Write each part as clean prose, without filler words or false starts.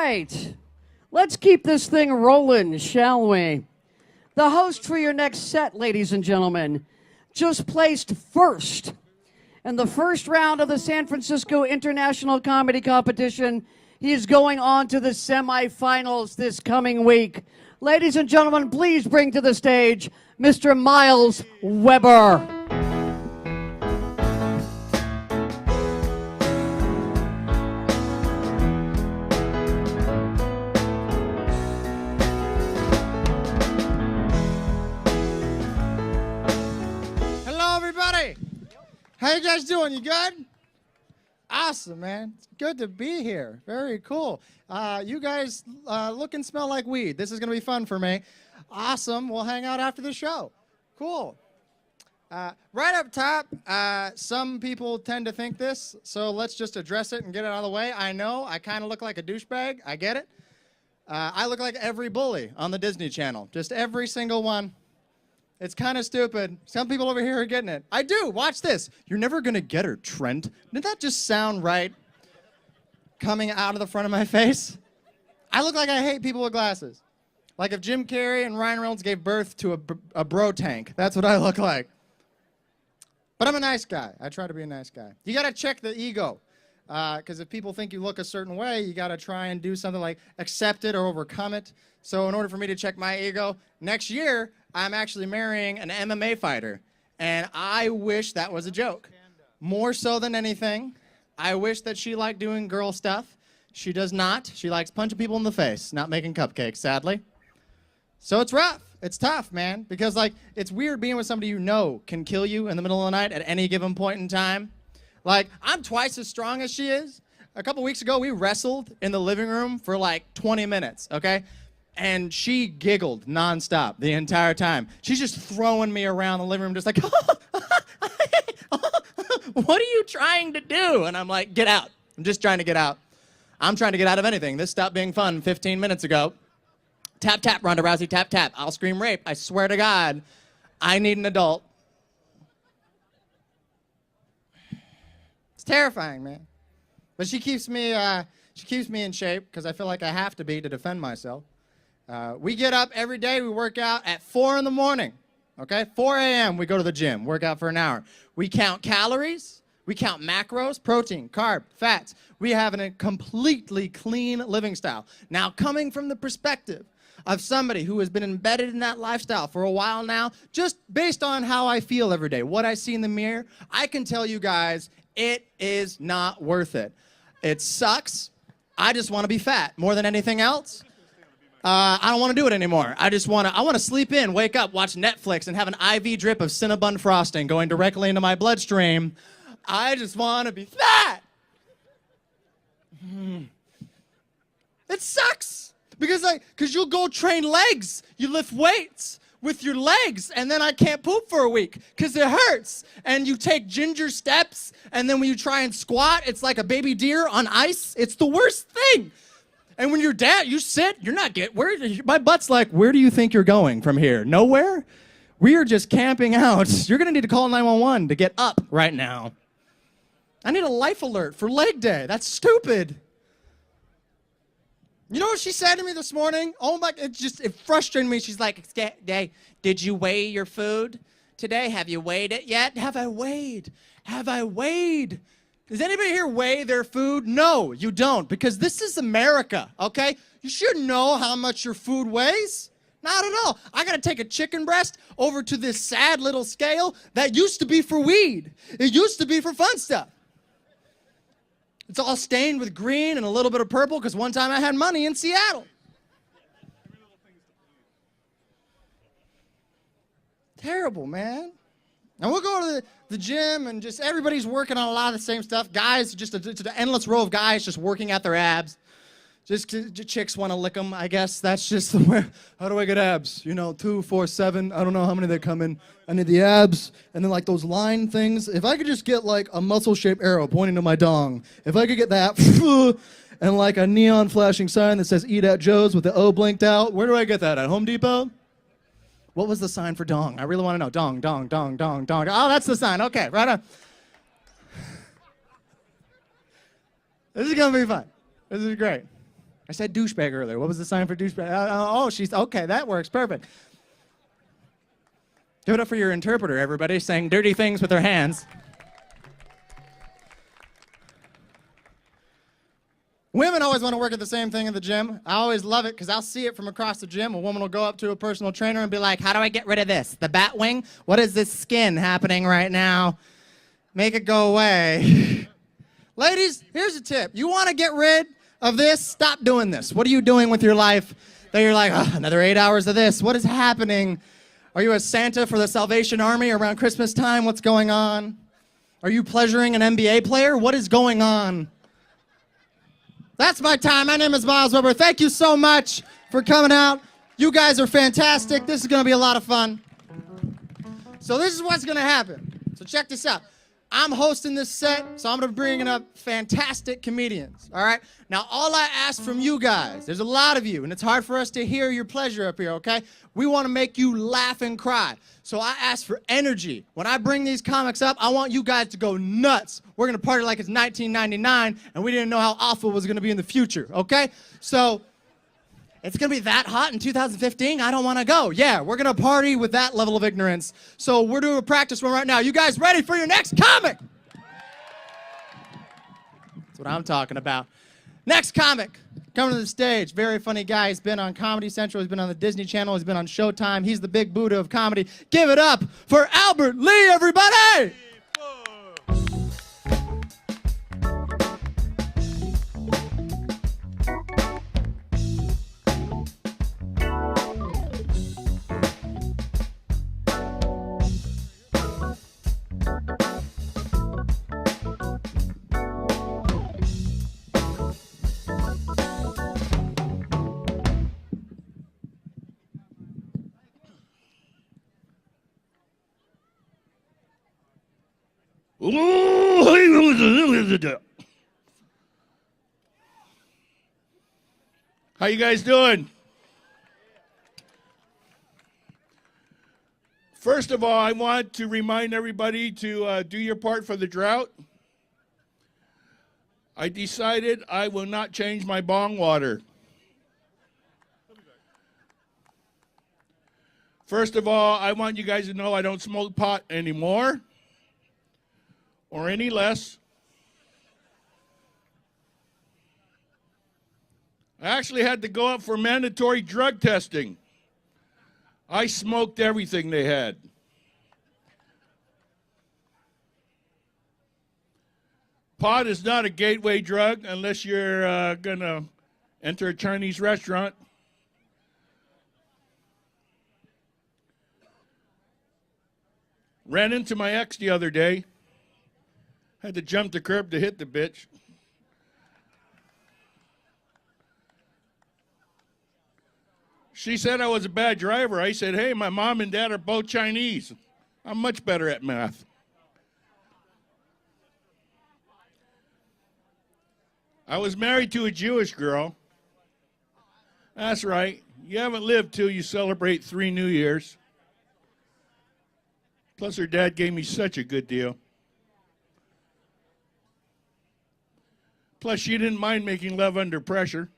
right. Let's keep this thing rolling, shall we? The host for your next set, ladies and gentlemen, just placed first in the first round of the San Francisco International Comedy Competition. He is going on to the semifinals this coming week. Ladies and gentlemen, please bring to the stage Mr. Miles Weber. How you guys doing? You good? Awesome, man. It's good to be here. Very cool. You guys look and smell like weed. This is going to be fun for me. Awesome. We'll hang out after the show. Cool. Right up top, some people tend to think this, so let's just address it and get it out of the way. I know I kind of look like a douchebag. I get it. I look like every bully on the Disney Channel. Just every single one. It's kind of stupid. Some people over here are getting it. I do. Watch this. You're never going to get her, Trent. Did that just sound right? Coming out of the front of my face? I look like I hate people with glasses. Like if Jim Carrey and Ryan Reynolds gave birth to a bro tank. That's what I look like. But I'm a nice guy. I try to be a nice guy. You got to check the ego. Because if people think you look a certain way, you got to try and do something like accept it or overcome it. So in order for me to check my ego, next year, I'm actually marrying an MMA fighter, and I wish that was a joke. More so than anything, I wish that she liked doing girl stuff. She does not. She likes punching people in the face, not making cupcakes, sadly. So it's rough. It's tough, man, because like it's weird being with somebody you know can kill you in the middle of the night at any given point in time. Like, I'm twice as strong as she is. A couple weeks ago, we wrestled in the living room for like 20 minutes, okay? And she giggled nonstop the entire time. She's just throwing me around the living room, just like, what are you trying to do? And I'm like, get out. I'm just trying to get out. I'm trying to get out of anything. This stopped being fun 15 minutes ago. Tap, tap, Ronda Rousey, tap, tap. I'll scream rape. I swear to God, I need an adult. It's terrifying, man. But she keeps me in shape because I feel like I have to be to defend myself. We get up every day, we work out at 4 in the morning, okay? 4 a.m. we go to the gym, work out for an hour. We count calories, we count macros, protein, carb, fats. We have a completely clean living style. Now, coming from the perspective of somebody who has been embedded in that lifestyle for a while now, just based on how I feel every day, what I see in the mirror, I can tell you guys, it is not worth it. It sucks. I just want to be fat more than anything else. I don't want to do it anymore. I want to sleep in, wake up, watch Netflix, and have an IV drip of Cinnabon frosting going directly into my bloodstream. I just want to be fat. It sucks. Because you'll go train legs. You lift weights with your legs, and then I can't poop for a week because it hurts. And you take ginger steps, and then when you try and squat, it's like a baby deer on ice. It's the worst thing. And when you're down, you sit, you're not my butt's like, where do you think you're going from here? Nowhere? We are just camping out. You're going to need to call 911 to get up right now. I need a life alert for leg day. That's stupid. You know what she said to me this morning? Oh my, it frustrated me. She's like, did you weigh your food today? Have you weighed it yet? Have I weighed? Have I weighed? Does anybody here weigh their food? No, you don't, because this is America, okay? You should know how much your food weighs. Not at all. I gotta take a chicken breast over to this sad little scale that used to be for weed. It used to be for fun stuff. It's all stained with green and a little bit of purple because one time I had money in Seattle. Terrible, man. And we'll go to the gym and just everybody's working on a lot of the same stuff. Guys, just an endless row of guys just working at their abs. Just chicks want to lick them, I guess. That's just the way. How do I get abs? 2, 4, 7. I don't know how many they come in. I need the abs. And then like those line things. If I could just get like a muscle-shaped arrow pointing to my dong. If I could get that. And like a neon flashing sign that says eat at Joe's with the O blinked out. Where do I get that? At Home Depot? What was the sign for dong? I really want to know. Dong, dong, dong, dong, dong. Oh, that's the sign. Okay, right on. This is going to be fun. This is great. I said douchebag earlier. What was the sign for douchebag? Oh, she's, okay, that works, perfect. Give it up for your interpreter, everybody, saying dirty things with their hands. Women always want to work at the same thing at the gym. I always love it because I'll see it from across the gym. A woman will go up to a personal trainer and be like, how do I get rid of this? The bat wing? What is this skin happening right now? Make it go away. Ladies, here's a tip. You want to get rid of this? Stop doing this. What are you doing with your life that you're like, oh, another 8 hours of this? What is happening? Are you a Santa for the Salvation Army around Christmas time? What's going on? Are you pleasuring an NBA player? What is going on? That's my time. My name is Miles Weber. Thank you so much for coming out. You guys are fantastic. This is going to be a lot of fun. So this is what's going to happen. So check this out. I'm hosting this set, so I'm going to be bringing up fantastic comedians, all right? Now, all I ask from you guys, there's a lot of you, and it's hard for us to hear your pleasure up here, okay? We want to make you laugh and cry. So I ask for energy. When I bring these comics up, I want you guys to go nuts. We're going to party like it's 1999, and we didn't know how awful it was going to be in the future, okay? So it's going to be that hot in 2015? I don't want to go. Yeah, we're going to party with that level of ignorance. So we're doing a practice run right now. You guys ready for your next comic? That's what I'm talking about. Next comic, coming to the stage. Very funny guy. He's been on Comedy Central. He's been on the Disney Channel. He's been on Showtime. He's the big Buddha of comedy. Give it up for Albert Lee, everybody! How you guys doing? First of all, I want to remind everybody to do your part for the drought. I decided I will not change my bong water. First of all, I want you guys to know I don't smoke pot anymore or any less. I actually had to go up for mandatory drug testing. I smoked everything they had. Pot is not a gateway drug unless you're going to enter a Chinese restaurant. Ran into my ex the other day. Had to jump the curb to hit the bitch. She said I was a bad driver. I said, hey, my mom and dad are both Chinese. I'm much better at math. I was married to a Jewish girl. That's right. You haven't lived till you celebrate 3 New Years. Plus, her dad gave me such a good deal. Plus, she didn't mind making love under pressure.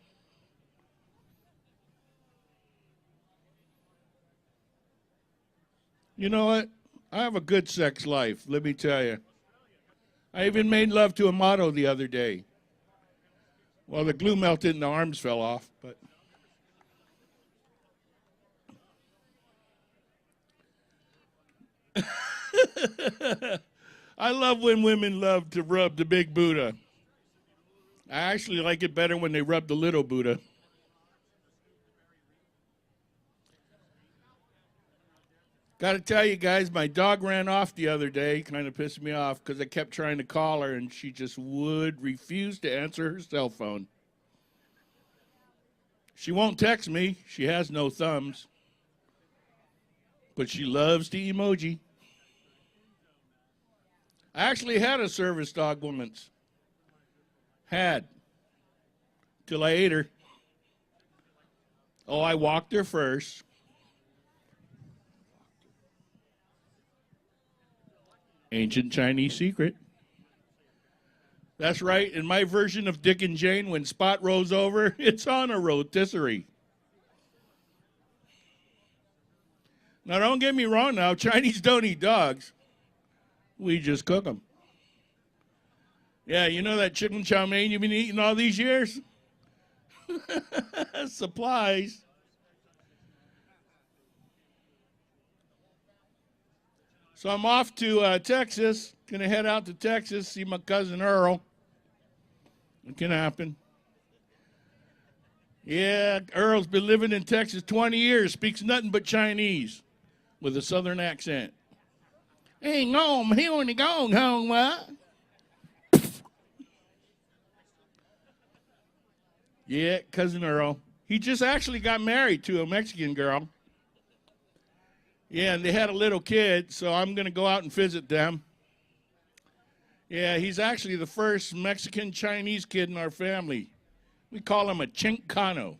You know what? I have a good sex life, let me tell you. I even made love to a model the other day. Well, the glue melted and the arms fell off, but... I love when women love to rub the big Buddha. I actually like it better when they rub the little Buddha. Got to tell you guys, my dog ran off the other day, kind of pissed me off because I kept trying to call her and she just would refuse to answer her cell phone. She won't text me. She has no thumbs. But she loves the emoji. I actually had a service dog once. Had. Till I ate her. Oh, I walked her first. Ancient Chinese secret. That's right. In my version of Dick and Jane, when Spot rolls over, it's on a rotisserie. Now, don't get me wrong now. Chinese don't eat dogs. We just cook them. Yeah, you know that chicken chow mein you've been eating all these years? Supplies. So I'm off to Texas. Going to head out to Texas, see my cousin Earl. It can happen. Yeah, Earl's been living in Texas 20 years, speaks nothing but Chinese with a southern accent. Hey, home, he only gone home, what? Yeah, cousin Earl. He just actually got married to a Mexican girl. Yeah, and they had a little kid, so I'm going to go out and visit them. Yeah, he's actually the first Mexican-Chinese kid in our family. We call him a Chincano.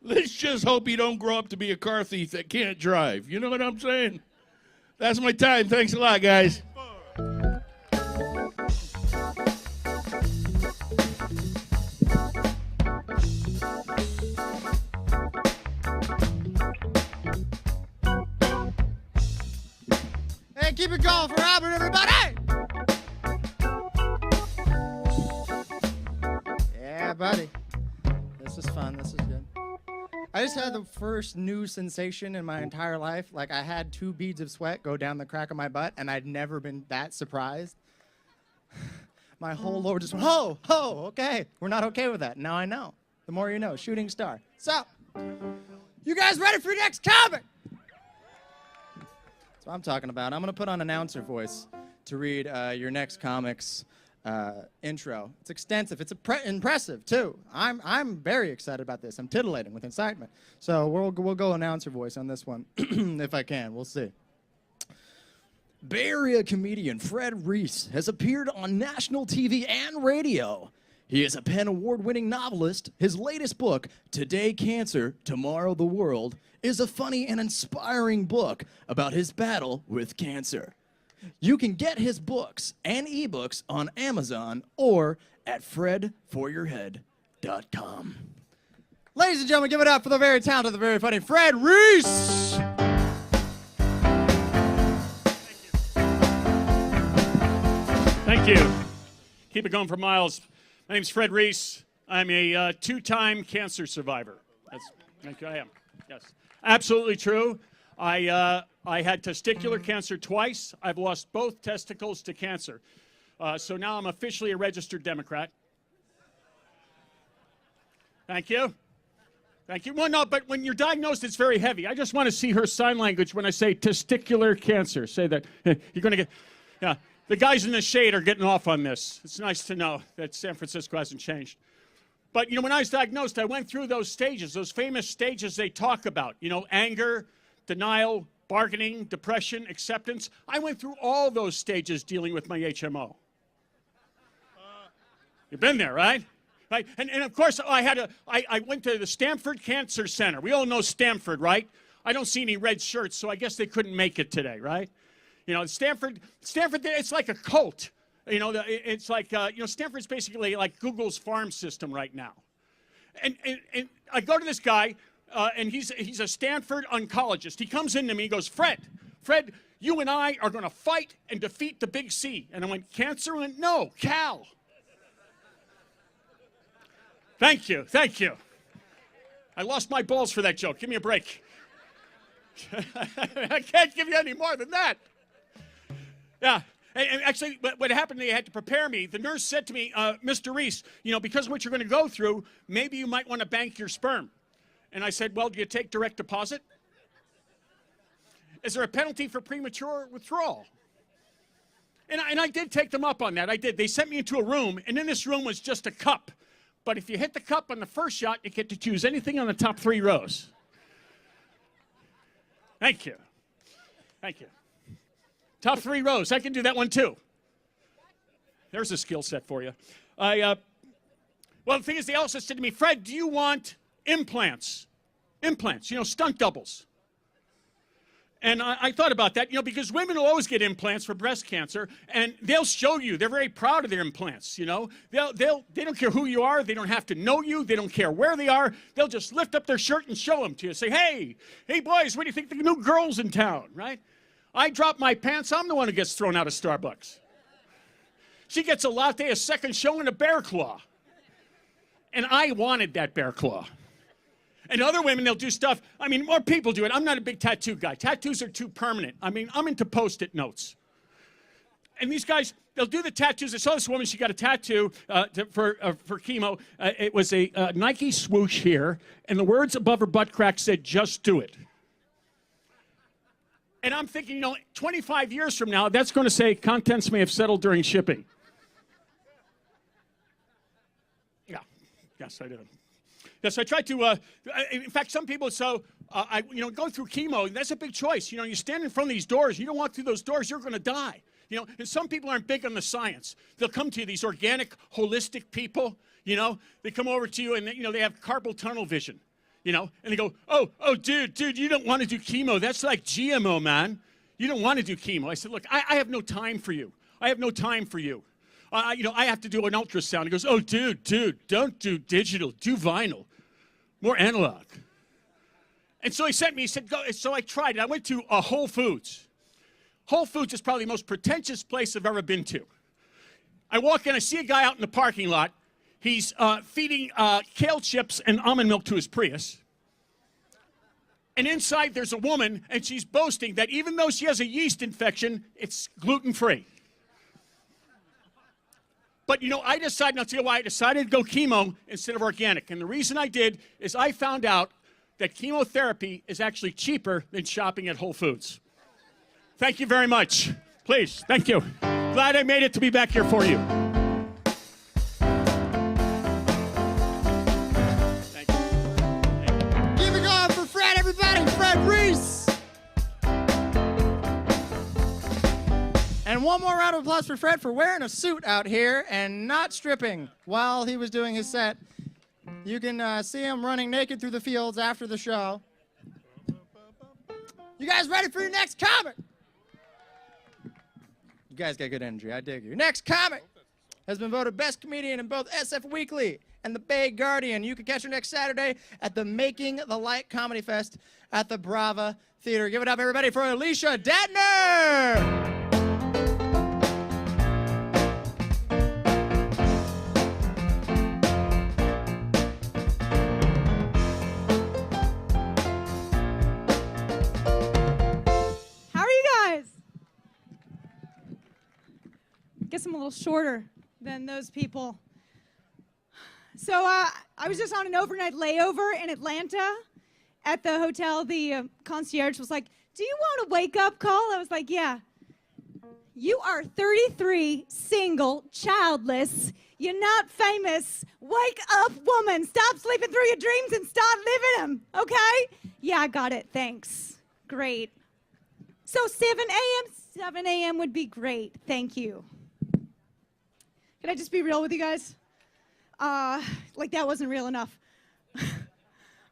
Let's just hope he don't grow up to be a car thief that can't drive. You know what I'm saying? That's my time. Thanks a lot, guys. Hey, keep it going for Albert, everybody! Yeah, buddy. This is fun. This is good. I just had the first new sensation in my entire life. Like, I had 2 beads of sweat go down the crack of my butt, and I'd never been that surprised. My whole lower just went, oh, okay. We're not okay with that. Now I know. The more you know. Shooting star. So, you guys ready for your next comic? That's what I'm talking about. I'm going to put on announcer voice to read your next comic's intro. It's extensive. It's impressive, too. I'm very excited about this. I'm titillating with excitement. So we'll go announcer voice on this one, if I can. We'll see. Bay Area comedian Fred Reese has appeared on national TV and radio. He is a PEN Award-winning novelist. His latest book, Today Cancer, Tomorrow the World, is a funny and inspiring book about his battle with cancer. You can get his books and ebooks on Amazon or at fredforyourhead.com. Ladies and gentlemen, give it up for the very talented, the very funny Fred Reese! Thank you. Keep it going for miles. My name's Fred Reese. I'm a 2-time cancer survivor. I am. Yes, absolutely true. I had testicular cancer twice. I've lost both testicles to cancer. So now I'm officially a registered Democrat. Thank you. Thank you. Well, no, but when you're diagnosed, it's very heavy. I just want to see her sign language when I say testicular cancer. Say that. You're going to get, yeah. The guys in the shade are getting off on this. It's nice to know that San Francisco hasn't changed. But, you know, when I was diagnosed, I went through those stages, those famous stages they talk about. You know, anger, denial, bargaining, depression, acceptance. I went through all those stages dealing with my HMO. You've been there, right? Right? And of course, I went to the Stanford Cancer Center. We all know Stanford, right? I don't see any red shirts, so I guess they couldn't make it today, right? You know, Stanford, it's like a cult. You know, it's like, you know, Stanford's basically like Google's farm system right now. And I go to this guy, and he's a Stanford oncologist. He comes into me, he goes, Fred, you and I are going to fight and defeat the big C. And I went, cancer? And no, Cal. Thank you. I lost my balls for that joke. Give me a break. I can't give you any more than that. Yeah. And actually, what happened, they had to prepare me. The nurse said to me, Mr. Reese, you know, because of what you're going to go through, maybe you might want to bank your sperm. And I said, well, do you take direct deposit? Is there a penalty for premature withdrawal? And I did take them up on that. I did. They sent me into a room, and in this room was just a cup. But if you hit the cup on the first shot, you get to choose anything on the top 3 rows. Thank you. Top 3 rows. I can do that one too. There's a skill set for you. Well, the thing is, they also said to me, Fred, do you want implants? Implants, you know, stunt doubles. And I thought about that, because women will always get implants for breast cancer, and they'll show you. They're very proud of their implants, They don't care who you are. They don't have to know you. They don't care where they are. They'll just lift up their shirt and show them to you. Say, hey boys, what do you think of the new girls in town, right? I drop my pants. I'm the one who gets thrown out of Starbucks. She gets a latte, a second show, and a bear claw. And I wanted that bear claw. And other women, they'll do stuff. More people do it. I'm not a big tattoo guy. Tattoos are too permanent. I'm into Post-it notes. And these guys, they'll do the tattoos. I saw this woman. She got a tattoo for chemo. It was a Nike swoosh here, and the words above her butt crack said, "Just do it." And I'm thinking, 25 years from now, that's going to say, "Contents may have settled during shipping." Yeah. Yes, I did. Yes, I tried to, in fact, some people, go through chemo, and that's a big choice. You stand in front of these doors, you don't walk through those doors, you're going to die. And some people aren't big on the science. They'll come to you, these organic, holistic people, they come over to you and, they have carpal tunnel vision, and they go, oh, dude, you don't want to do chemo. That's like GMO, man. You don't want to do chemo. I said, look, I have no time for you. I have no time for you. I have to do an ultrasound. He goes, oh, dude, don't do digital, do vinyl. More analog. And so he said, go. So I tried it. I went to Whole Foods. Whole Foods is probably the most pretentious place I've ever been to. I walk in, I see a guy out in the parking lot. He's feeding kale chips and almond milk to his Prius. And inside there's a woman, and she's boasting that even though she has a yeast infection, it's gluten-free. But, I decided, I'll tell you why, I decided to go chemo instead of organic. And the reason I did is I found out that chemotherapy is actually cheaper than shopping at Whole Foods. Thank you very much. Please, thank you. Glad I made it to be back here for you. Thank you. Keep it going for Fred, everybody. Fred Reese. And one more round of applause for Fred for wearing a suit out here and not stripping while he was doing his set. You can see him running naked through the fields after the show. You guys ready for your next comic? You guys got good energy. I dig you. Next comic has been voted best comedian in both SF Weekly and the Bay Guardian. You can catch her next Saturday at the Making the Light Comedy Fest at the Brava Theater. Give it up, everybody, for Alicia Datner! Guess I'm a little shorter than those people. So I was just on an overnight layover in Atlanta at the hotel. The concierge was like, do you want a wake-up call? I was like, yeah. You are 33, single, childless. You're not famous. Wake up, woman. Stop sleeping through your dreams and start living them, okay? Yeah, I got it. Thanks. Great. So 7 a.m.? 7 a.m. would be great. Thank you. Can I just be real with you guys? Like that wasn't real enough.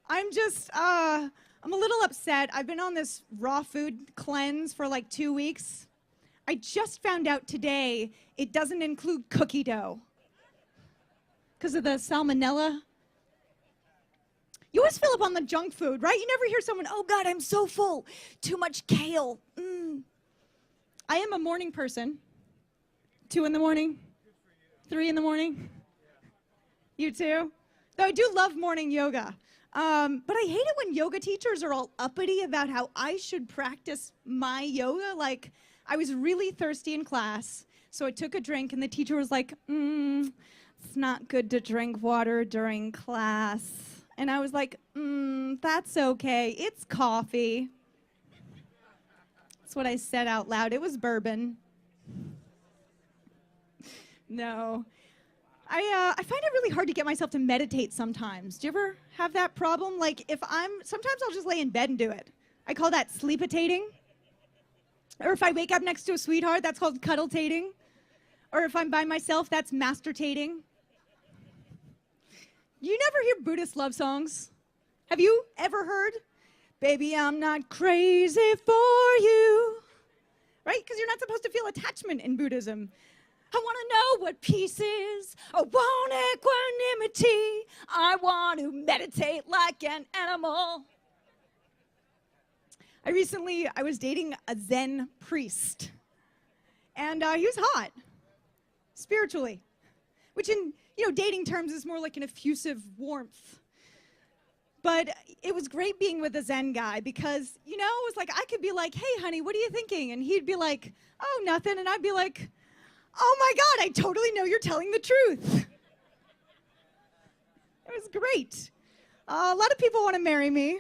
I'm a little upset. I've been on this raw food cleanse for like 2 weeks. I just found out today it doesn't include cookie dough because of the salmonella. You always fill up on the junk food, right? You never hear someone, oh God, I'm so full. Too much kale. I am a morning person. 2 in the morning. 3 in the morning? You too? Though I do love morning yoga. But I hate it when yoga teachers are all uppity about how I should practice my yoga. Like, I was really thirsty in class, so I took a drink, and the teacher was like, it's not good to drink water during class. And I was like, that's okay. It's coffee. That's what I said out loud. It was bourbon. No. I find it really hard to get myself to meditate sometimes. Do you ever have that problem? Like, sometimes I'll just lay in bed and do it. I call that sleepitating. Or if I wake up next to a sweetheart, that's called cuddle-tating. Or if I'm by myself, that's master-tating. You never hear Buddhist love songs? Have you ever heard? Baby, I'm not crazy for you. Right? Because you're not supposed to feel attachment in Buddhism. I want to know what peace is. I want equanimity. I want to meditate like an animal. I was dating a Zen priest. And he was hot, spiritually. Which in, dating terms is more like an effusive warmth. But it was great being with a Zen guy because, it was like I could be like, hey, honey, what are you thinking? And he'd be like, oh, nothing. And I'd be like, oh, my God, I totally know you're telling the truth. It was great. A lot of people want to marry me.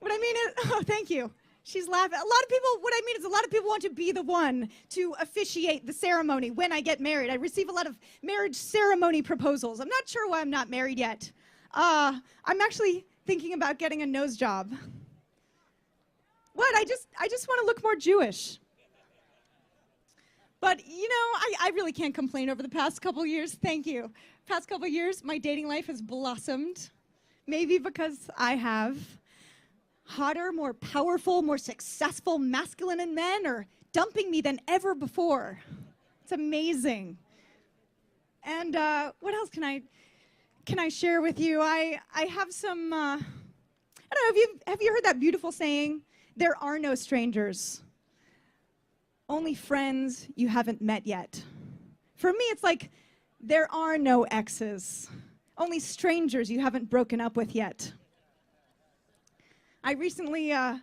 What I mean is, oh, thank you. She's laughing. What I mean is a lot of people want to be the one to officiate the ceremony when I get married. I receive a lot of marriage ceremony proposals. I'm not sure why I'm not married yet. I'm actually thinking about getting a nose job. What? I just want to look more Jewish. But, I really can't complain over the past couple years. Thank you. Past couple years, my dating life has blossomed. Maybe because I have hotter, more powerful, more successful masculine men are dumping me than ever before. It's amazing. And what else can I share with you? I have some, I don't know, have you heard that beautiful saying, there are no strangers, only friends you haven't met yet. For me, it's like, there are no exes, only strangers you haven't broken up with yet. I recently, I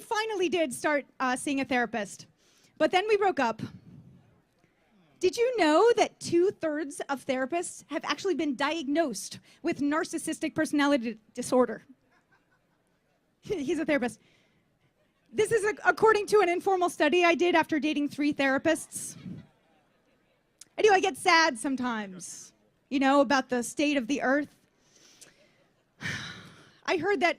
finally did start seeing a therapist, but then we broke up. Did you know that 2/3 of therapists have actually been diagnosed with narcissistic personality disorder? He's a therapist. This is according to an informal study I did after dating 3 therapists. I get sad sometimes, about the state of the earth. I heard that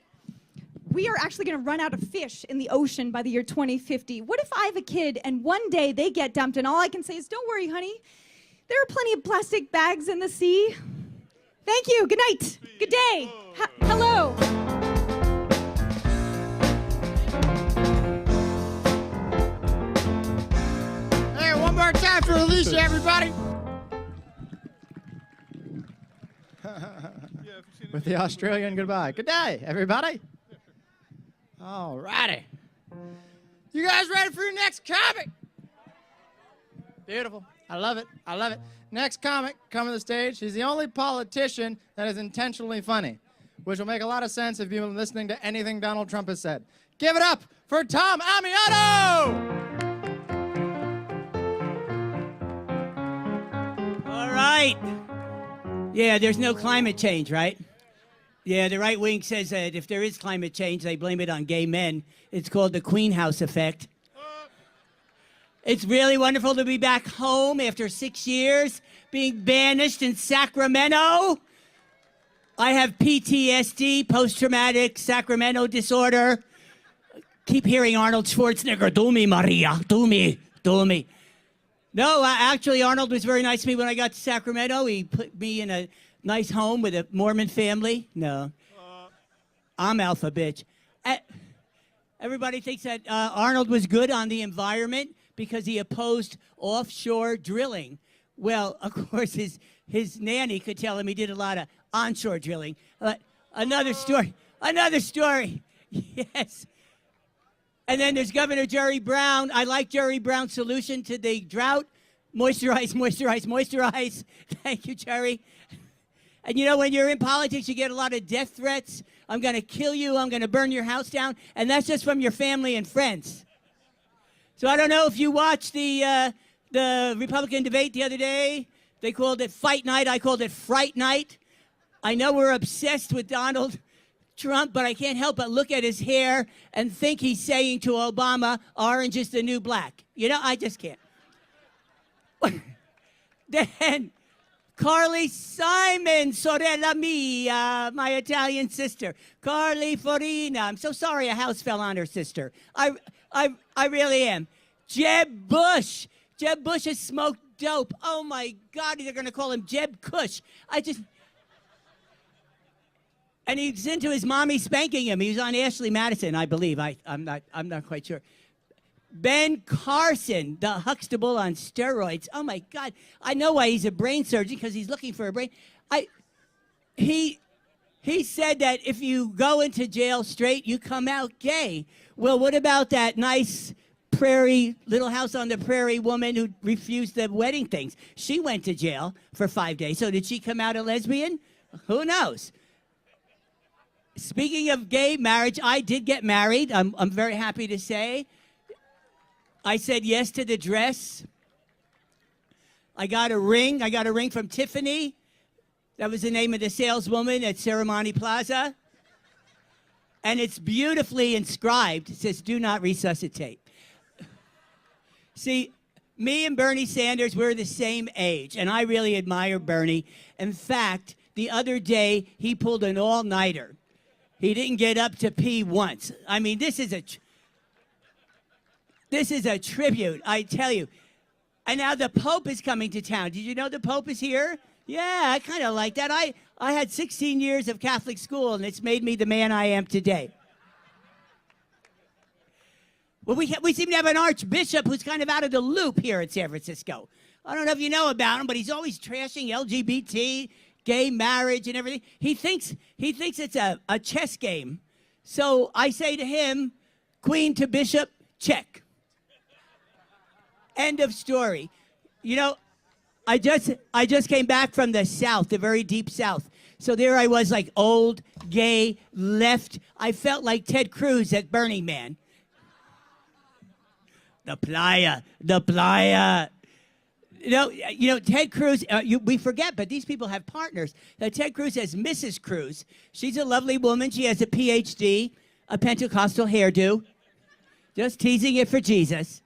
we are actually going to run out of fish in the ocean by the year 2050. What if I have a kid and one day they get dumped and all I can say is, don't worry, honey. There are plenty of plastic bags in the sea. Thank you. Good night. Good day. Hello. Hey, one more time for Alicia, everybody. With the Australian goodbye. Good day, everybody. All righty. You guys ready for your next comic? Beautiful. I love it. I love it. Next comic coming to the stage. He's the only politician that is intentionally funny, which will make a lot of sense if you've been listening to anything Donald Trump has said. Give it up for Tom Amiano! All right. Yeah, there's no climate change, right? Yeah, the right wing says that if there is climate change, they blame it on gay men. It's called the Queen House effect. It's really wonderful to be back home after 6 years being banished in Sacramento. I have PTSD, post-traumatic Sacramento disorder. Keep hearing Arnold Schwarzenegger, do me, Maria, do me, do me. No, actually, Arnold was very nice to me when I got to Sacramento. He put me in a nice home with a Mormon family. No. I'm alpha, bitch. Everybody thinks that Arnold was good on the environment because he opposed offshore drilling. Well, of course, his nanny could tell him he did a lot of onshore drilling. Another story. Yes. And then there's Governor Jerry Brown. I like Jerry Brown's solution to the drought. Moisturize, moisturize, moisturize. Thank you, Jerry. And when you're in politics, you get a lot of death threats. I'm going to kill you. I'm going to burn your house down. And that's just from your family and friends. So I don't know if you watched the Republican debate the other day. They called it Fight Night. I called it Fright Night. I know we're obsessed with Donald Trump, but I can't help but look at his hair and think he's saying to Obama, orange is the new black. I just can't. Then Carly Simon, sorella mia, my Italian sister. Carly Farina. I'm so sorry a house fell on her sister. I really am. Jeb Bush. Jeb Bush has smoked dope. Oh, my God, they're going to call him Jeb Kush. And he's into his mommy spanking him. He was on Ashley Madison, I believe. I'm not quite sure. Ben Carson, the Huxtable on steroids. Oh my God! I know why he's a brain surgeon, because he's looking for a brain. He said that if you go into jail straight, you come out gay. Well, what about that nice prairie, Little House on the Prairie woman who refused the wedding things? She went to jail for 5 days. So did she come out a lesbian? Who knows? Speaking of gay marriage, I did get married. I'm very happy to say. I said yes to the dress. I got a ring. I got a ring from Tiffany. That was the name of the saleswoman at Ceremony Plaza. And it's beautifully inscribed. It says, "Do not resuscitate." See, me and Bernie Sanders, we're the same age, and I really admire Bernie. In fact, the other day, he pulled an all-nighter. He didn't get up to pee once. I mean, this is a tribute, I tell you. And now the Pope is coming to town. Did you know the Pope is here? Yeah, I kind of like that. I had 16 years of Catholic school, and it's made me the man I am today. Well, we seem to have an archbishop who's kind of out of the loop here in San Francisco. I don't know if you know about him, but he's always trashing LGBT, gay marriage, and everything. He thinks it's a chess game. So I say to him, queen to bishop, check. End of story. You know, I just came back from the South, the very deep South. So there I was, like old, gay, left. I felt like Ted Cruz at Burning Man. The playa. You know, Ted Cruz, we forget, but these people have partners. Ted Cruz has Mrs. Cruz. She's a lovely woman. She has a PhD, a Pentecostal hairdo. Just teasing it for Jesus.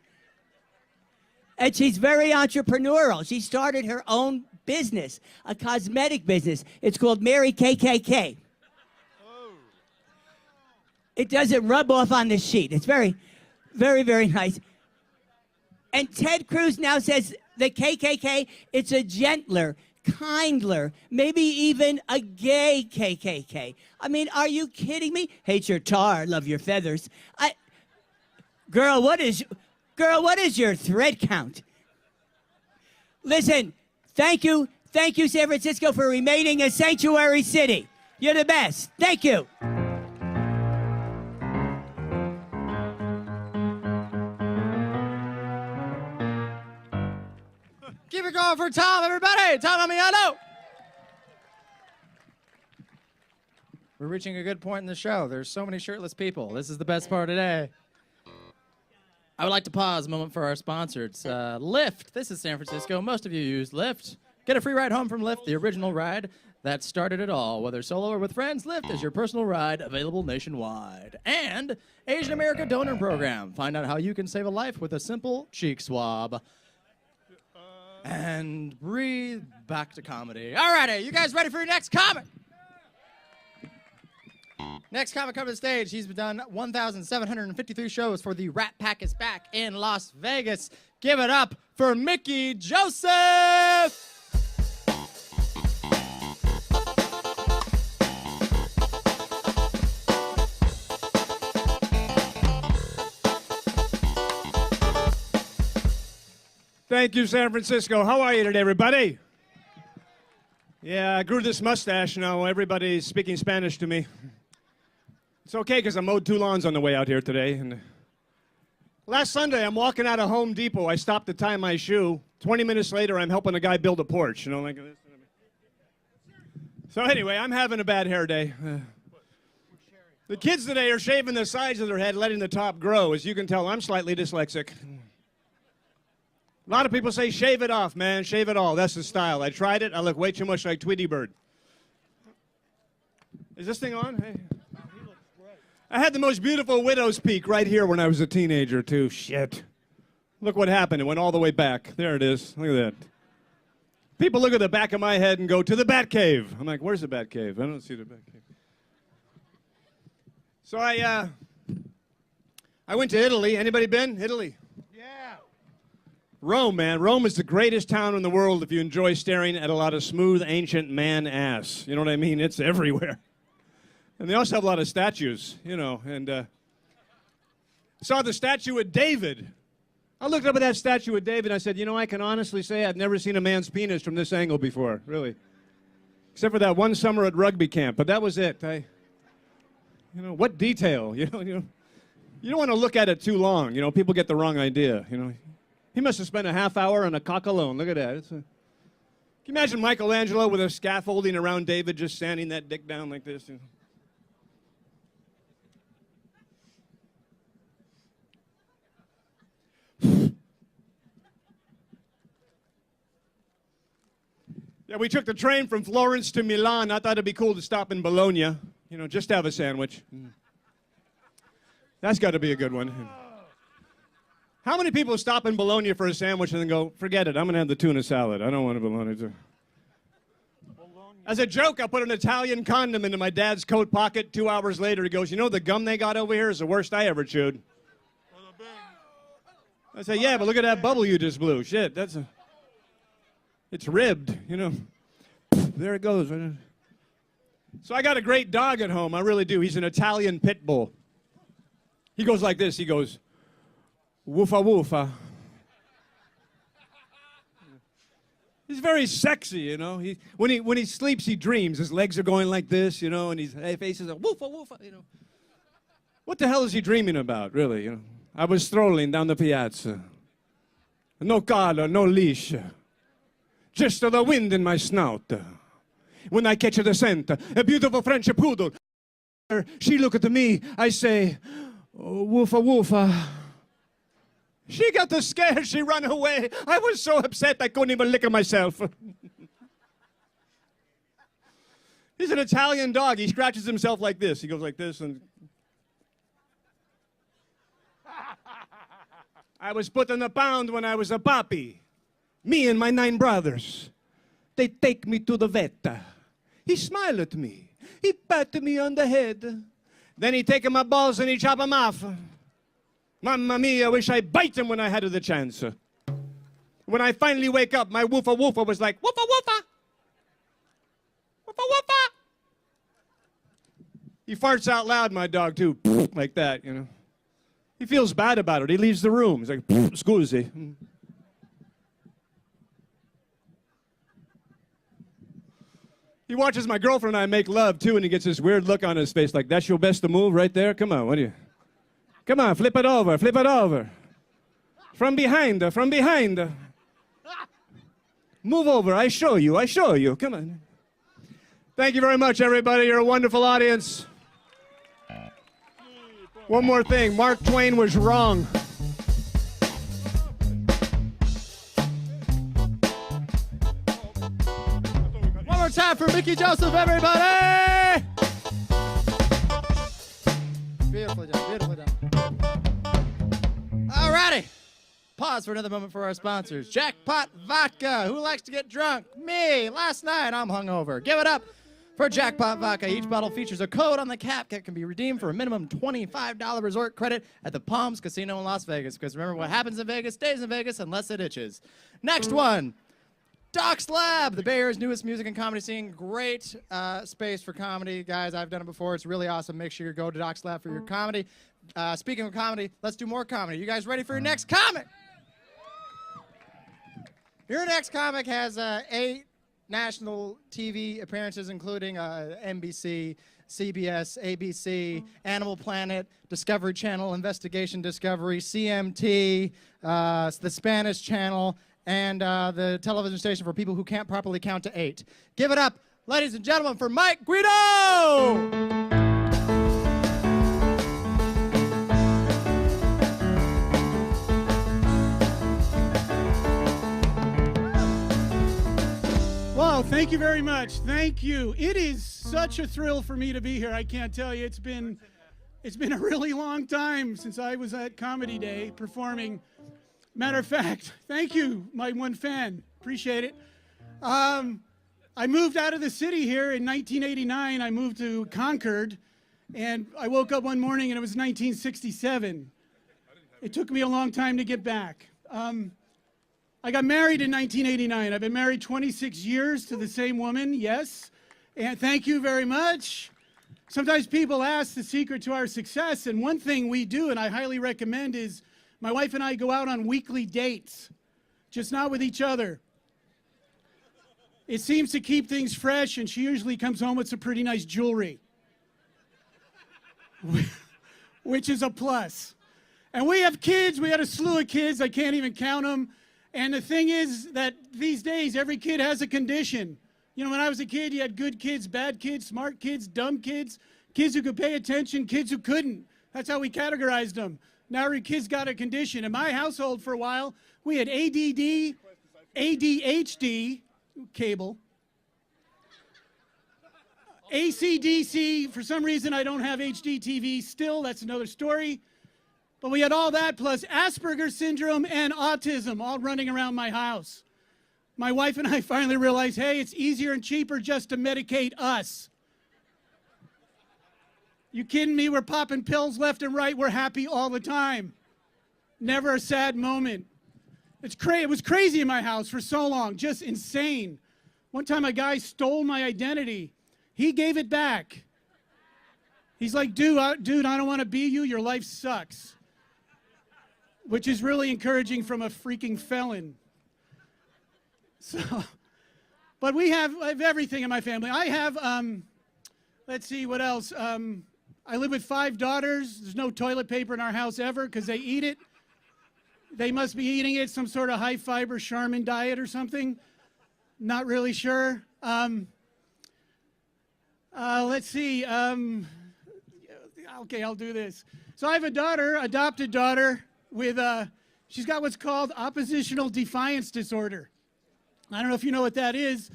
And she's very entrepreneurial. She started her own business, a cosmetic business. It's called Mary KKK. Oh. It doesn't rub off on the sheet. It's very, very, very nice. And Ted Cruz now says the KKK, it's a gentler, kindler, maybe even a gay KKK. I mean, are you kidding me? Hate your tar, love your feathers. Girl, what is your thread count? Listen, thank you, San Francisco, for remaining a sanctuary city. You're the best. Thank you. Keep it going for Tom, everybody. Tom Amiano. We're reaching a good point in the show. There's so many shirtless people. This is the best part today. I would like to pause a moment for our sponsors. Lyft. This is San Francisco. Most of you use Lyft. Get a free ride home from Lyft, the original ride that started it all. Whether solo or with friends, Lyft is your personal ride, available nationwide. And Asian America Donor Program. Find out how you can save a life with a simple cheek swab. And breathe back to comedy. All righty, you guys ready for your next comic? Next comic coming to the stage. He's done 1,753 shows for the Rat Pack is Back in Las Vegas. Give it up for Mickey Joseph! Thank you, San Francisco. How are you today, everybody? Yeah, I grew this mustache now. Everybody's speaking Spanish to me. It's okay, because I mowed 2 lawns on the way out here today. And last Sunday, I'm walking out of Home Depot. I stopped to tie my shoe. 20 minutes later, I'm helping a guy build a porch, you know, like this. So anyway, I'm having a bad hair day. The kids today are shaving the sides of their head, letting the top grow. As you can tell, I'm slightly dyslexic. A lot of people say, shave it off, man, shave it all. That's the style. I tried it. I look way too much like Tweety Bird. Is this thing on? Hey. I had the most beautiful widow's peak right here when I was a teenager, too. Shit. Look what happened. It went all the way back. There it is. Look at that. People look at the back of my head and go, to the Bat Cave. I'm like, where's the Bat Cave? I don't see the Bat Cave. So I went to Italy. Anybody been? Italy? Rome, man. Rome is the greatest town in the world if you enjoy staring at a lot of smooth, ancient man ass. You know what I mean? It's everywhere. And they also have a lot of statues, you know, and saw the statue of David. I looked up at that statue of David and I said, you know, I can honestly say I've never seen a man's penis from this angle before, really. Except for that one summer at rugby camp, but that was it. You know, what detail, you don't want to look at it too long, you know, people get the wrong idea, you know. He must have spent a half hour on a cock alone, look at that. Can you imagine Michelangelo with a scaffolding around David just sanding that dick down like this? You know? Yeah, we took the train from Florence to Milan. I thought it'd be cool to stop in Bologna, you know, just to have a sandwich. That's got to be a good one. How many people stop in Bologna for a sandwich and then go, forget it, I'm going to have the tuna salad. I don't want a bologna. As a joke, I put an Italian condom into my dad's coat pocket. 2 hours later, he goes, you know, the gum they got over here is the worst I ever chewed. I say, yeah, but look at that bubble you just blew. Shit, it's ribbed, you know. There it goes. So I got a great dog at home. I really do. He's an Italian pit bull. He goes like this. He goes, woofa woofa. He's very sexy, you know. When he sleeps, he dreams. His legs are going like this, you know, and his face is a woofa woofa, you know. What the hell is he dreaming about, really, you know? I was strolling down the piazza. No collar, no leash. Just the wind in my snout. When I catch the scent, a beautiful French poodle. She look at me, I say, oh, woofa woofa. She got the scare, she ran away. I was so upset I couldn't even lick her myself. He's an Italian dog. He scratches himself like this. He goes like this and... I was put in the pound when I was a puppy. Me and my 9 brothers. They take me to the vet. He smiled at me. He patted me on the head. Then he take my balls and he chop them off. Mamma mia, I wish I bite him when I had the chance. When I finally wake up, my woofa woofa was like, woofa woofa. Woofa woofa. He farts out loud, my dog, too. Like that, you know. He feels bad about it. He leaves the room. He's like, scusi. He watches my girlfriend and I make love, too, and he gets this weird look on his face, like, that's your best move right there? Come on, what do you... Come on, flip it over, flip it over. From behind, from behind. Move over, I show you, I show you. Come on. Thank you very much, everybody. You're a wonderful audience. One more thing, Mark Twain was wrong. One more time for Mickey Joseph, everybody! Beautifully done, beautifully done. All righty. Pause for another moment for our sponsors. Jackpot Vodka. Who likes to get drunk? Me. Last night, I'm hungover. Give it up for Jackpot Vodka. Each bottle features a code on the cap that can be redeemed for a minimum $25 resort credit at the Palms Casino in Las Vegas. Because remember, what happens in Vegas stays in Vegas unless it itches. Next one. Doc's Lab, the Bay Area's newest music and comedy scene. Great space for comedy. Guys, I've done it before. It's really awesome. Make sure you go to Doc's Lab for your comedy. Speaking of comedy, let's do more comedy. You guys ready for your next comic? Your next comic has 8 national TV appearances, including NBC, CBS, ABC, Animal Planet, Discovery Channel, Investigation Discovery, CMT, the Spanish Channel, and the television station for people who can't properly count to 8. Give it up, ladies and gentlemen, for Mike Guido! Well, thank you very much. Thank you. It is such a thrill for me to be here. I can't tell you. It's been a really long time since I was at Comedy Day performing. Matter of fact, thank you, my one fan. Appreciate it. I moved out of the city here in 1989. I moved to Concord, and I woke up one morning and it was 1967. It took me a long time to get back. I got married in 1989. I've been married 26 years to the same woman, yes. And thank you very much. Sometimes people ask the secret to our success, and one thing we do, and I highly recommend, is my wife and I go out on weekly dates, just not with each other. It seems to keep things fresh, and she usually comes home with some pretty nice jewelry, which is a plus. And we have kids. We had a slew of kids. I can't even count them. And the thing is that these days, every kid has a condition. You know, when I was a kid, you had good kids, bad kids, smart kids, dumb kids, kids who could pay attention, kids who couldn't. That's how we categorized them. Now every kid's got a condition. In my household for a while, we had ADD, ADHD, cable, ACDC. For some reason, I don't have HD TV still. That's another story. But we had all that plus Asperger's syndrome and autism all running around my house. My wife and I finally realized, hey, it's easier and cheaper just to medicate us. You kidding me? We're popping pills left and right. We're happy all the time. Never a sad moment. It was crazy in my house for so long, just insane. One time a guy stole my identity. He gave it back. He's like, dude, I don't want to be you. Your life sucks. Which is really encouraging from a freaking felon. So, but I have everything in my family. I have, let's see, what else? I live with 5 daughters. There's no toilet paper in our house ever because they eat it. They must be eating it, some sort of high-fiber Charmin diet or something. Not really sure. Let's see. Okay, I'll do this. So I have a daughter, adopted daughter, with, she's got what's called oppositional defiance disorder. I don't know if you know what that is,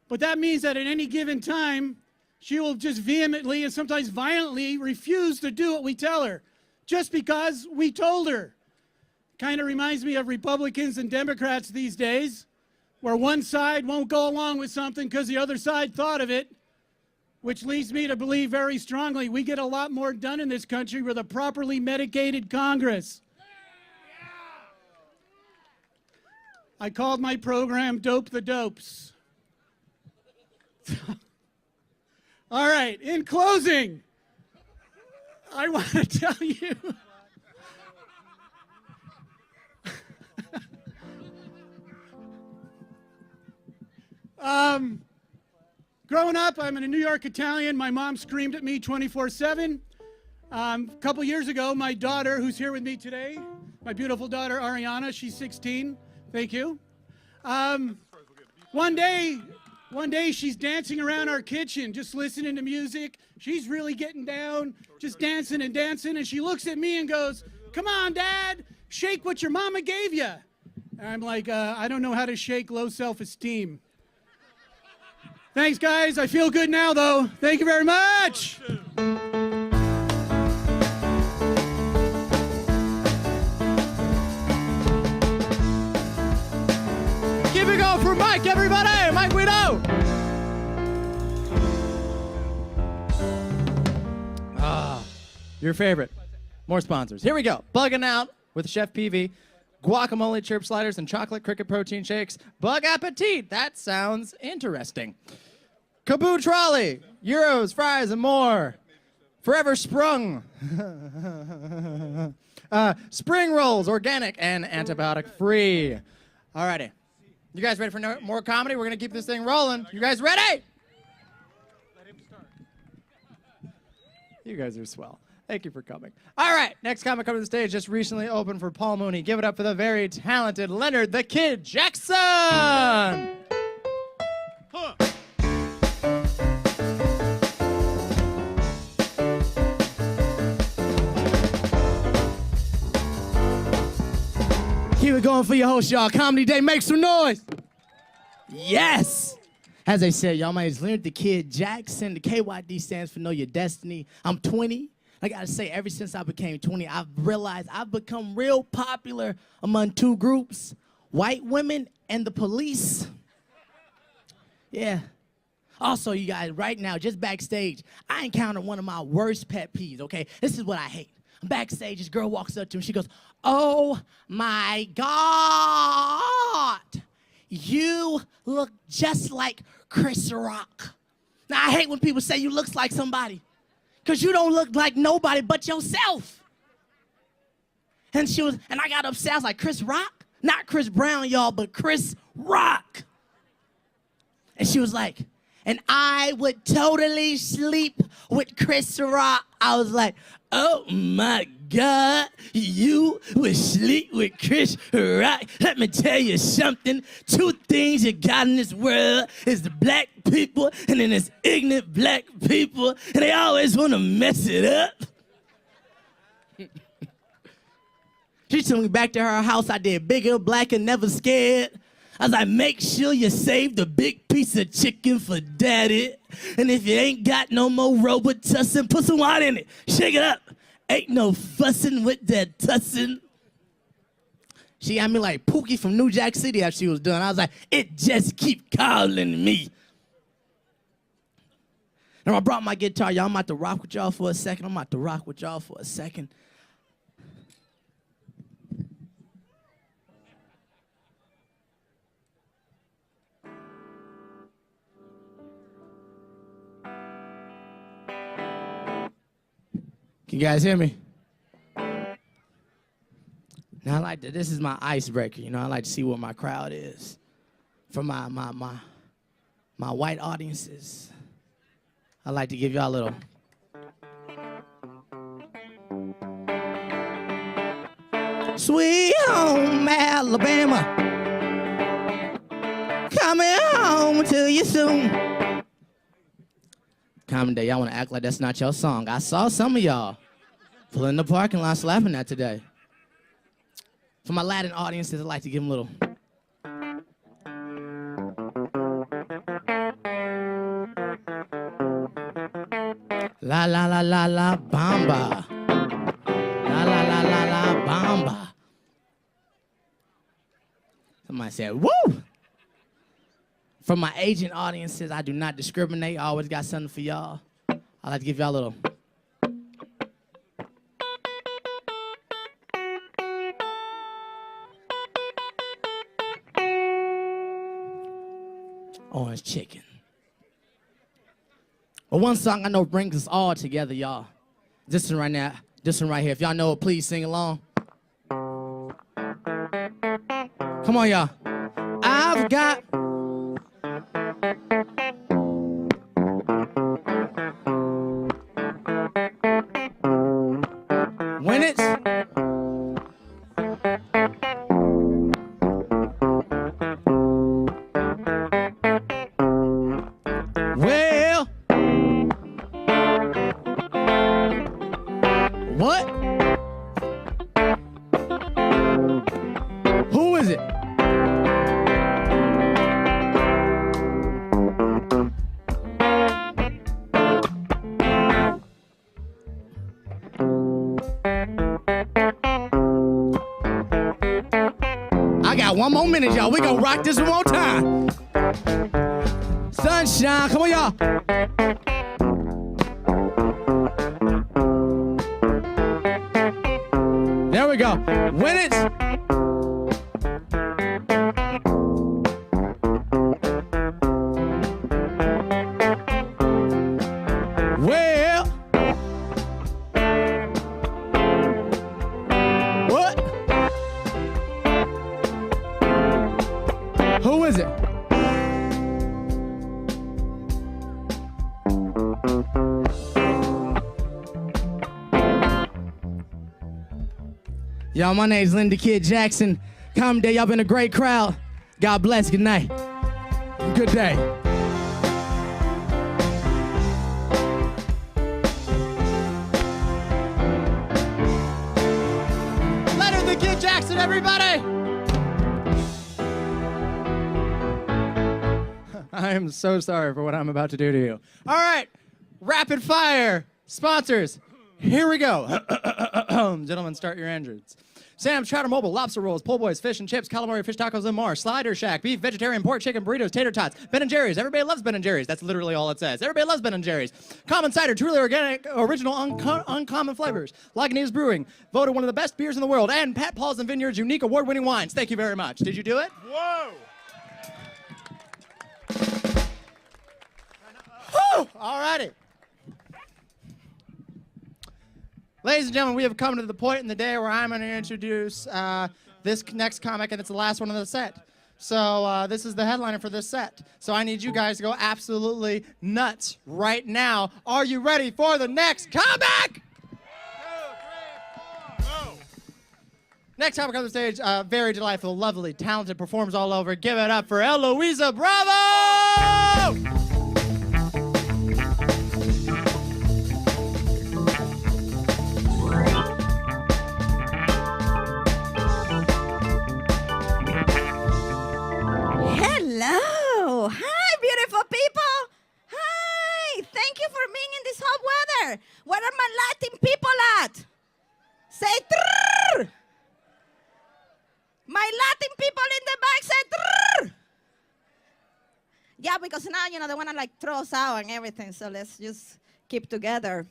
but that means that at any given time, she will just vehemently and sometimes violently refuse to do what we tell her, just because we told her. Kind of reminds me of Republicans and Democrats these days, where one side won't go along with something because the other side thought of it, which leads me to believe very strongly we get a lot more done in this country with a properly medicated Congress. I called my program Dope the Dopes. All right, in closing, I want to tell you growing up, I'm a New York Italian. My mom screamed at me 24/7. A couple years ago, my daughter, who's here with me today, my beautiful daughter Ariana, she's 16. Thank you. One day she's dancing around our kitchen, just listening to music. She's really getting down, just dancing and dancing. And she looks at me and goes, "Come on, Dad, shake what your mama gave you." And I'm like, I don't know how to shake low self-esteem. Thanks, guys. I feel good now, though. Thank you very much. Keep it going for Mike, everybody. Mike Guido. Your favorite. More sponsors. Here we go. Bugging out with Chef PV. Guacamole chirp sliders and chocolate cricket protein shakes. Bug appetit. That sounds interesting. Kaboo trolley. Euros, fries, and more. Forever Sprung. Spring rolls, organic and antibiotic free. Alrighty. You guys ready for more comedy? We're going to keep this thing rolling. You guys ready? Let him start. You guys are swell. Thank you for coming. All right, next comic coming to the stage just recently opened for Paul Mooney. Give it up for the very talented Leonard the Kid Jackson. Huh. Keep it going for your host, y'all. Comedy Day, make some noise. Yes. As I said, y'all, my name is Leonard the Kid Jackson. The KYD stands for Know Your Destiny. I'm 20. I gotta say, ever since I became 20, I've realized I've become real popular among 2 groups, white women and the police. Yeah. Also, you guys, right now, just backstage, I encountered one of my worst pet peeves, okay? This is what I hate. I'm backstage, this girl walks up to me, she goes, "Oh my God, you look just like Chris Rock." Now, I hate when people say you look like somebody. because you don't look like nobody but yourself. And I got upset. I was like, Chris Rock? Not Chris Brown, y'all, but Chris Rock. And she was like, and I would totally sleep with Chris Rock. I was like, oh my God, you would sleep with Chris Rock. Let me tell you something. Two things you got in this world is the black people and then there's ignorant black people, and they always want to mess it up. She took me back to her house. I did bigger, blacker, never scared. I was like, make sure you save the big piece of chicken for daddy. And if you ain't got no more Robitussin, put some water in it. Shake it up. Ain't no fussing with that tussin. She had me like Pookie from New Jack City after she was done. I was like, it just keep calling me. Now I brought my guitar. Y'all, I'm about to rock with y'all for a second. Can you guys hear me? Now I like to, this is my icebreaker, you know, I like to see what my crowd is. For my white audiences, I like to give y'all a little. Sweet home Alabama, coming home to you soon. Common Day, y'all want to act like that's not your song. I saw some of y'all pulling in the parking lot slapping that today. For my Latin audiences, I'd like to give them a little. La la la la la bamba. La la la la la bamba. Somebody said, woo! For my Asian audiences, I do not discriminate. I always got something for y'all. I like to give y'all a little. Orange chicken. But one song I know brings us all together, y'all. This one right now, this one right here. If y'all know it, please sing along. Come on, y'all. I've got when it's well, what? Who is it? I got one more minute, y'all. We gonna rock this one more time. Sunshine, come on, y'all. There we go. When it's well, what? Who is it? Y'all, my name's Linda Kid Jackson. Common Day, y'all been a great crowd. God bless, good night. Good day. Leonard the Kid Jackson, everybody! I am so sorry for what I'm about to do to you. All right, rapid fire sponsors. Here we go. Gentlemen, start your engines. Sam's, Trout Mobile, Lobster Rolls, Po' Boys, Fish and Chips, Calamari, Fish Tacos, and more. Slider Shack, Beef, Vegetarian, Pork, Chicken, Burritos, Tater Tots, Ben & Jerry's. Everybody loves Ben & Jerry's. That's literally all it says. Everybody loves Ben & Jerry's. Common Cider, truly organic, original, uncommon flavors. Lagunitas Brewing, voted one of the best beers in the world. And Pat Paul's and Vineyard's unique award-winning wines. Thank you very much. Did you do it? Whoa! Woo! All righty. Ladies and gentlemen, we have come to the point in the day where I'm going to introduce this next comic, and it's the last one of the set. So this is the headliner for this set. So I need you guys to go absolutely nuts right now. Are you ready for the next comic? 2, 3, 4, go! Next comic on the stage, very delightful, lovely, talented, performs all over. Give it up for Eloisa Bravo! Hello. Hi, beautiful people. Hi. Thank you for being in this hot weather. Where are my Latin people at? Say trrr. My Latin people in the back say trrr. Yeah, because now, they want to like throw us out and everything. So let's just keep together.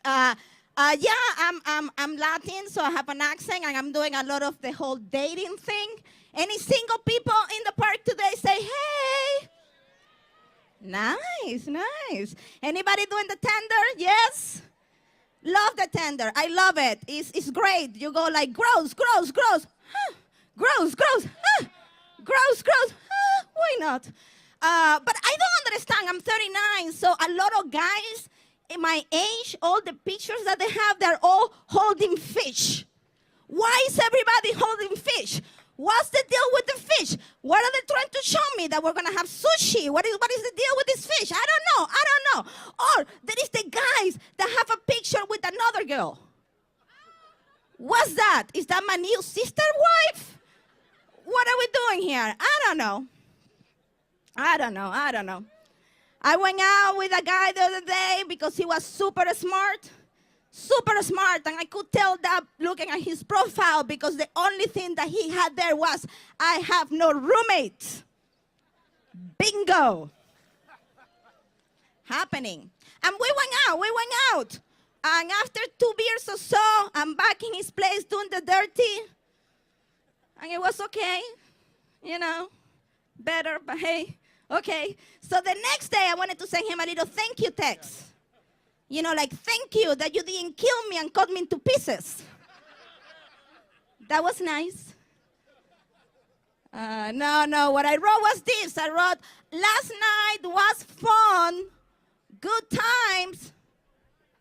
Yeah, I'm Latin, so I have an accent, and I'm doing a lot of the whole dating thing. Any single people in the park today say, hey. Nice, nice. Anybody doing the tender? Yes? Love the tender. I love it. It's great. You go like, gross, gross, gross. Huh. Gross, gross. Huh. Gross, gross. Huh. Why not? But I don't understand. I'm 39, so a lot of guys in my age, all the pictures that they have, they're all holding fish. Why is everybody holding fish? What's the deal with the fish? What are they trying to show me? That we're going to have sushi? What is the deal with this fish? I don't know. Or there is the guys that have a picture with another girl. What's that? Is that my new sister wife? What are we doing here? I don't know. I went out with a guy the other day because he was super smart, and I could tell that looking at his profile, because the only thing that he had there was, I have no roommate. Bingo. Happening. And we went out. And after 2 beers or so, I'm back in his place doing the dirty. And it was okay, better, but hey, okay. So the next day, I wanted to send him a little thank you text. Like, thank you that you didn't kill me and cut me into pieces. That was nice. No, what I wrote was this. I wrote, last night was fun, good times,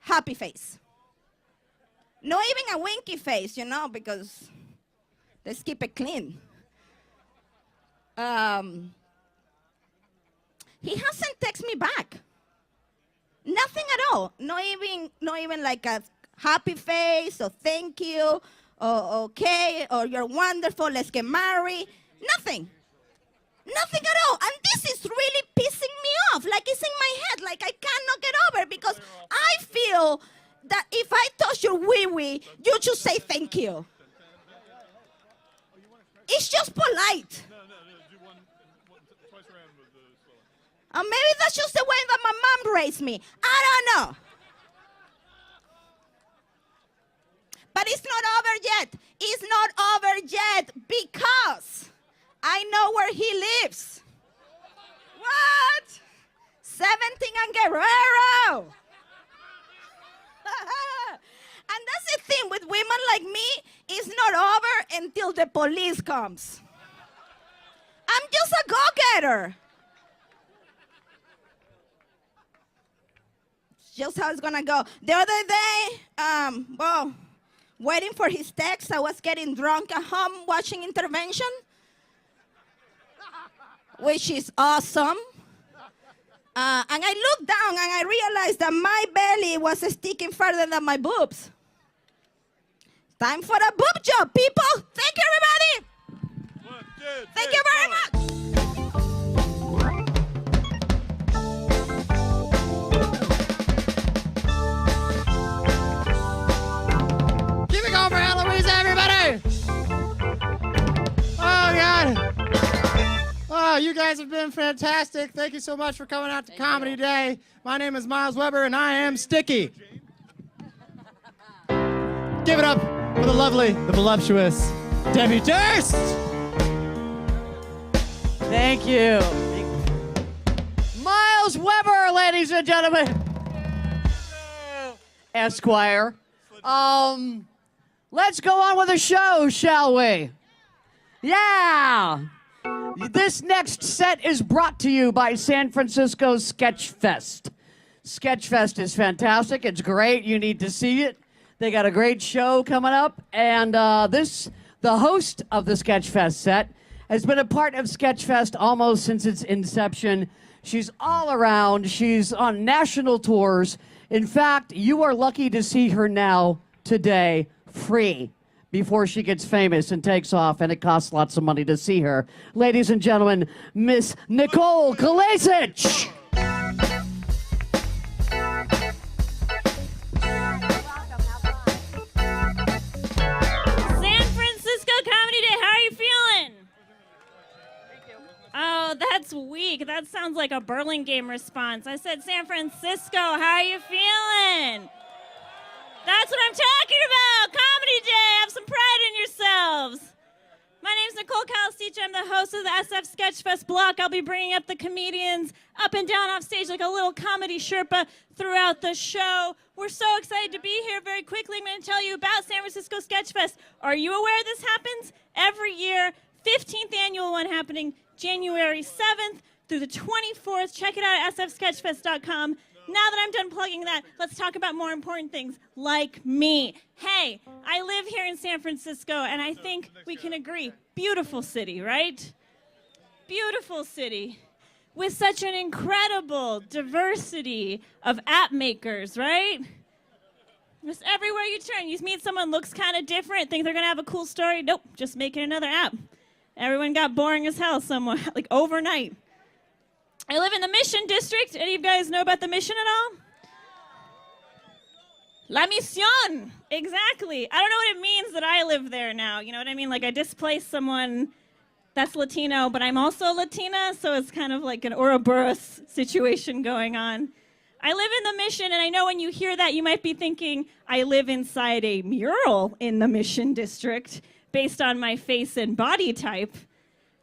happy face. Not even a winky face, because let's keep it clean. He hasn't texted me back. Nothing at all. Not even like a happy face or thank you or okay or you're wonderful, let's get married. Nothing. Nothing at all. And this is really pissing me off. Like, it's in my head. Like, I cannot get over it, because I feel that if I touch your wee-wee, you should say thank you. It's just polite. Or maybe that's just the way that my mom raised me. I don't know. But it's not over yet. It's not over yet because I know where he lives. What? 17 and Guerrero. And that's the thing with women like me. It's not over until the police comes. I'm just a go-getter. Just how it's gonna go. The other day, waiting for his text, I was getting drunk at home watching Intervention, which is awesome. And I looked down and I realized that my belly was sticking further than my boobs. Time for a boob job, people. Thank you, everybody. 1, 2, 3, Thank you very much. Over Eloisa, everybody! Oh, God. Oh, you guys have been fantastic. Thank you so much for coming out to Comedy Day. My name is Miles Weber, and I am Sticky. Give it up for the lovely, the voluptuous Debbie Durst! Thank you. Miles Weber, ladies and gentlemen. Esquire. Let's go on with the show, shall we? Yeah. This next set is brought to you by San Francisco Sketch Fest. Sketch Fest is fantastic. It's great. You need to see it. They got a great show coming up. And the host of the Sketch Fest set, has been a part of Sketch Fest almost since its inception. She's all around. She's on national tours. In fact, you are lucky to see her now, today, free, before she gets famous and takes off, and it costs lots of money to see her. Ladies and gentlemen, Miss Nicole Kalasic. San Francisco Comedy Day, how are you feeling? Oh, that's weak. That sounds like a Burlingame response. I said, San Francisco, how are you feeling? That's what I'm talking about. Comedy Day. Have some pride in yourselves. My name's Nicole Kalasic. I'm the host of the SF Sketch Fest block. I'll be bringing up the comedians up and down off stage like a little comedy Sherpa throughout the show. We're so excited to be here. Very quickly, I'm going to tell you about San Francisco Sketch Fest. Are you aware this happens every year? 15th annual one happening January 7th through the 24th. Check it out at sfsketchfest.com. Now that I'm done plugging that, let's talk about more important things, like me. Hey, I live here in San Francisco, and I think we can agree, beautiful city, right? Beautiful city with such an incredible diversity of app makers, right? Just everywhere you turn, you meet someone looks kind of different, think they're going to have a cool story. Nope, just making another app. Everyone got boring as hell somewhere, like overnight. I live in the Mission District. Any of you guys know about the Mission at all? La Misión. Exactly. I don't know what it means that I live there now. You know what I mean? Like I displaced someone that's Latino, but I'm also Latina, so it's kind of like an Ouroboros situation going on. I live in the Mission, and I know when you hear that, you might be thinking, I live inside a mural in the Mission District based on my face and body type.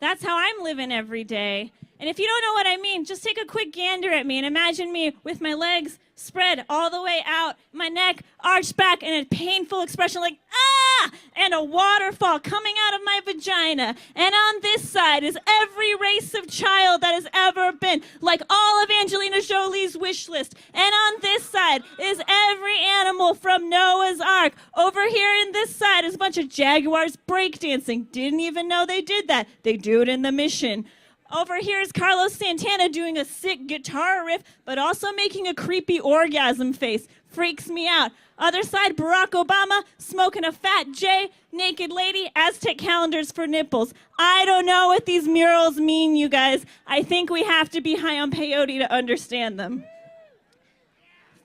That's how I'm living every day. And if you don't know what I mean, just take a quick gander at me and imagine me with my legs spread all the way out, my neck arched back, and a painful expression like, ah! And a waterfall coming out of my vagina. And on this side is every race of child that has ever been, like all of Angelina Jolie's wish list. And on this side is every animal from Noah's Ark. Over here in this side is a bunch of jaguars breakdancing. Didn't even know they did that. They do it in the Mission. Over here is Carlos Santana doing a sick guitar riff, but also making a creepy orgasm face. Freaks me out. Other side, Barack Obama smoking a fat J, naked lady, Aztec calendars for nipples. I don't know what these murals mean, you guys. I think we have to be high on peyote to understand them.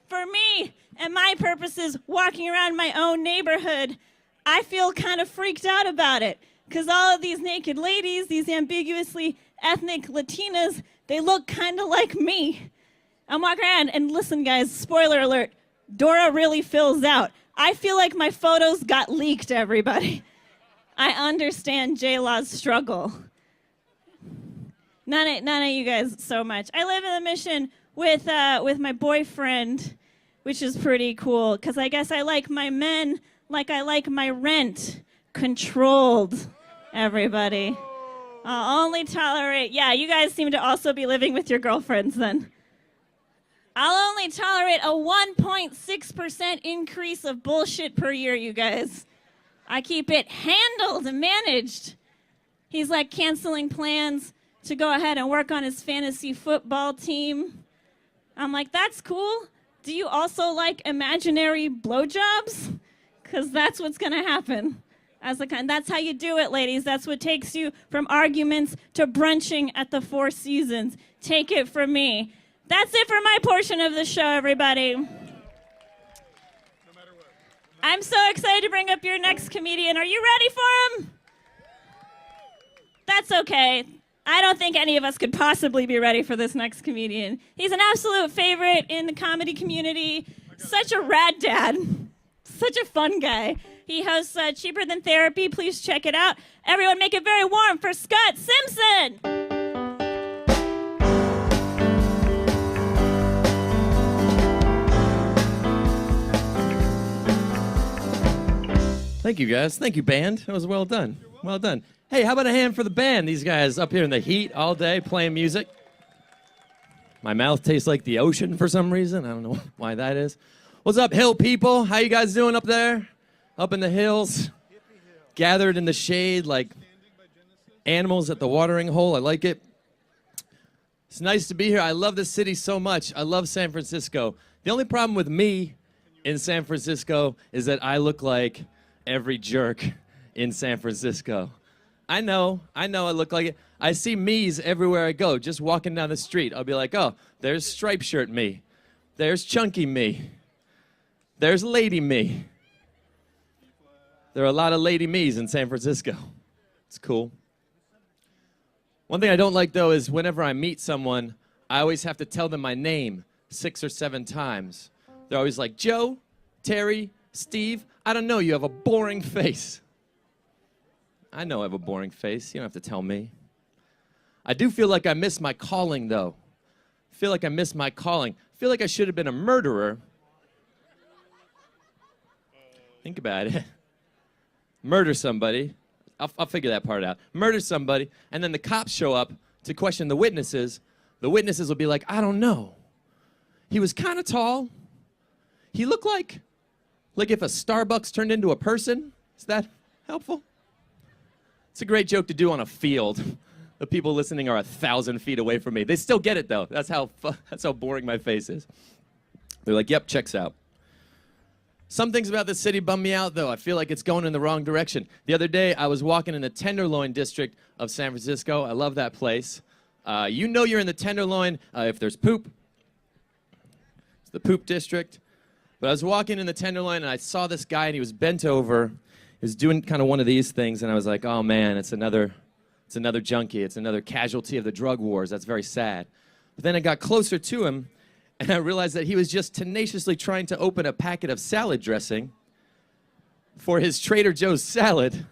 For me and my purposes, walking around my own neighborhood, I feel kind of freaked out about it. Because all of these naked ladies, these ambiguously ethnic Latinas, they look kind of like me. I'm walking around, and listen, guys, spoiler alert, Dora really fills out. I feel like my photos got leaked, everybody. I understand J-Law's struggle. None of you guys so much. I live in the Mission with my boyfriend, which is pretty cool, because I guess I like my men like I like my rent. Controlled, everybody. I'll only tolerate, yeah, you guys seem to also be living with your girlfriends then. I'll only tolerate a 1.6% increase of bullshit per year, you guys. I keep it handled and managed. He's like canceling plans to go ahead and work on his fantasy football team. I'm like, that's cool. Do you also like imaginary blowjobs? Because that's what's going to happen. That's how you do it, ladies. That's what takes you from arguments to brunching at the Four Seasons. Take it from me. That's it for my portion of the show, everybody. I'm so excited to bring up your next comedian. Are you ready for him? That's okay. I don't think any of us could possibly be ready for this next comedian. He's an absolute favorite in the comedy community. Such a rad dad. Such a fun guy. He hosts Cheaper Than Therapy. Please check it out. Everyone make it very warm for Scott Simpson. Thank you, guys. Thank you, band. That was well done. Well done. Hey, how about a hand for the band? These guys up here in the heat all day playing music. My mouth tastes like the ocean for some reason. I don't know why that is. What's up, hill people? How you guys doing up there? Up in the hills? Gathered in the shade like animals at the watering hole. I like it. It's nice to be here. I love this city so much. I love San Francisco. The only problem with me in San Francisco is that I look like every jerk in San Francisco. I know I look like it. I see me's everywhere I go, just walking down the street. I'll be like, oh, there's striped shirt me. There's chunky me. There's lady me. There are a lot of lady me's in San Francisco. It's cool. One thing I don't like, though, is whenever I meet someone, I always have to tell them my name 6 or 7 times. They're always like, Joe, Terry, Steve, I don't know, you have a boring face. I know I have a boring face. You don't have to tell me. I do feel like I miss my calling, though. I feel like I miss my calling. I feel like I should have been a murderer. Think about it. Murder somebody. I'll figure that part out. Murder somebody, and then the cops show up to question the witnesses. The witnesses will be like, I don't know. He was kind of tall. He looked like if a Starbucks turned into a person. Is that helpful? It's a great joke to do on a field. The people listening are 1,000 feet away from me. They still get it, though. That's how boring my face is. They're like, yep, checks out. Some things about this city bum me out, though. I feel like it's going in the wrong direction. The other day, I was walking in the Tenderloin district of San Francisco. I love that place. You know you're in the Tenderloin if there's poop. It's the poop district. But I was walking in the Tenderloin, and I saw this guy, and he was bent over. He was doing kind of one of these things, and I was like, oh, man, it's another junkie. It's another casualty of the drug wars. That's very sad. But then I got closer to him, and I realized that he was just tenaciously trying to open a packet of salad dressing for his Trader Joe's salad.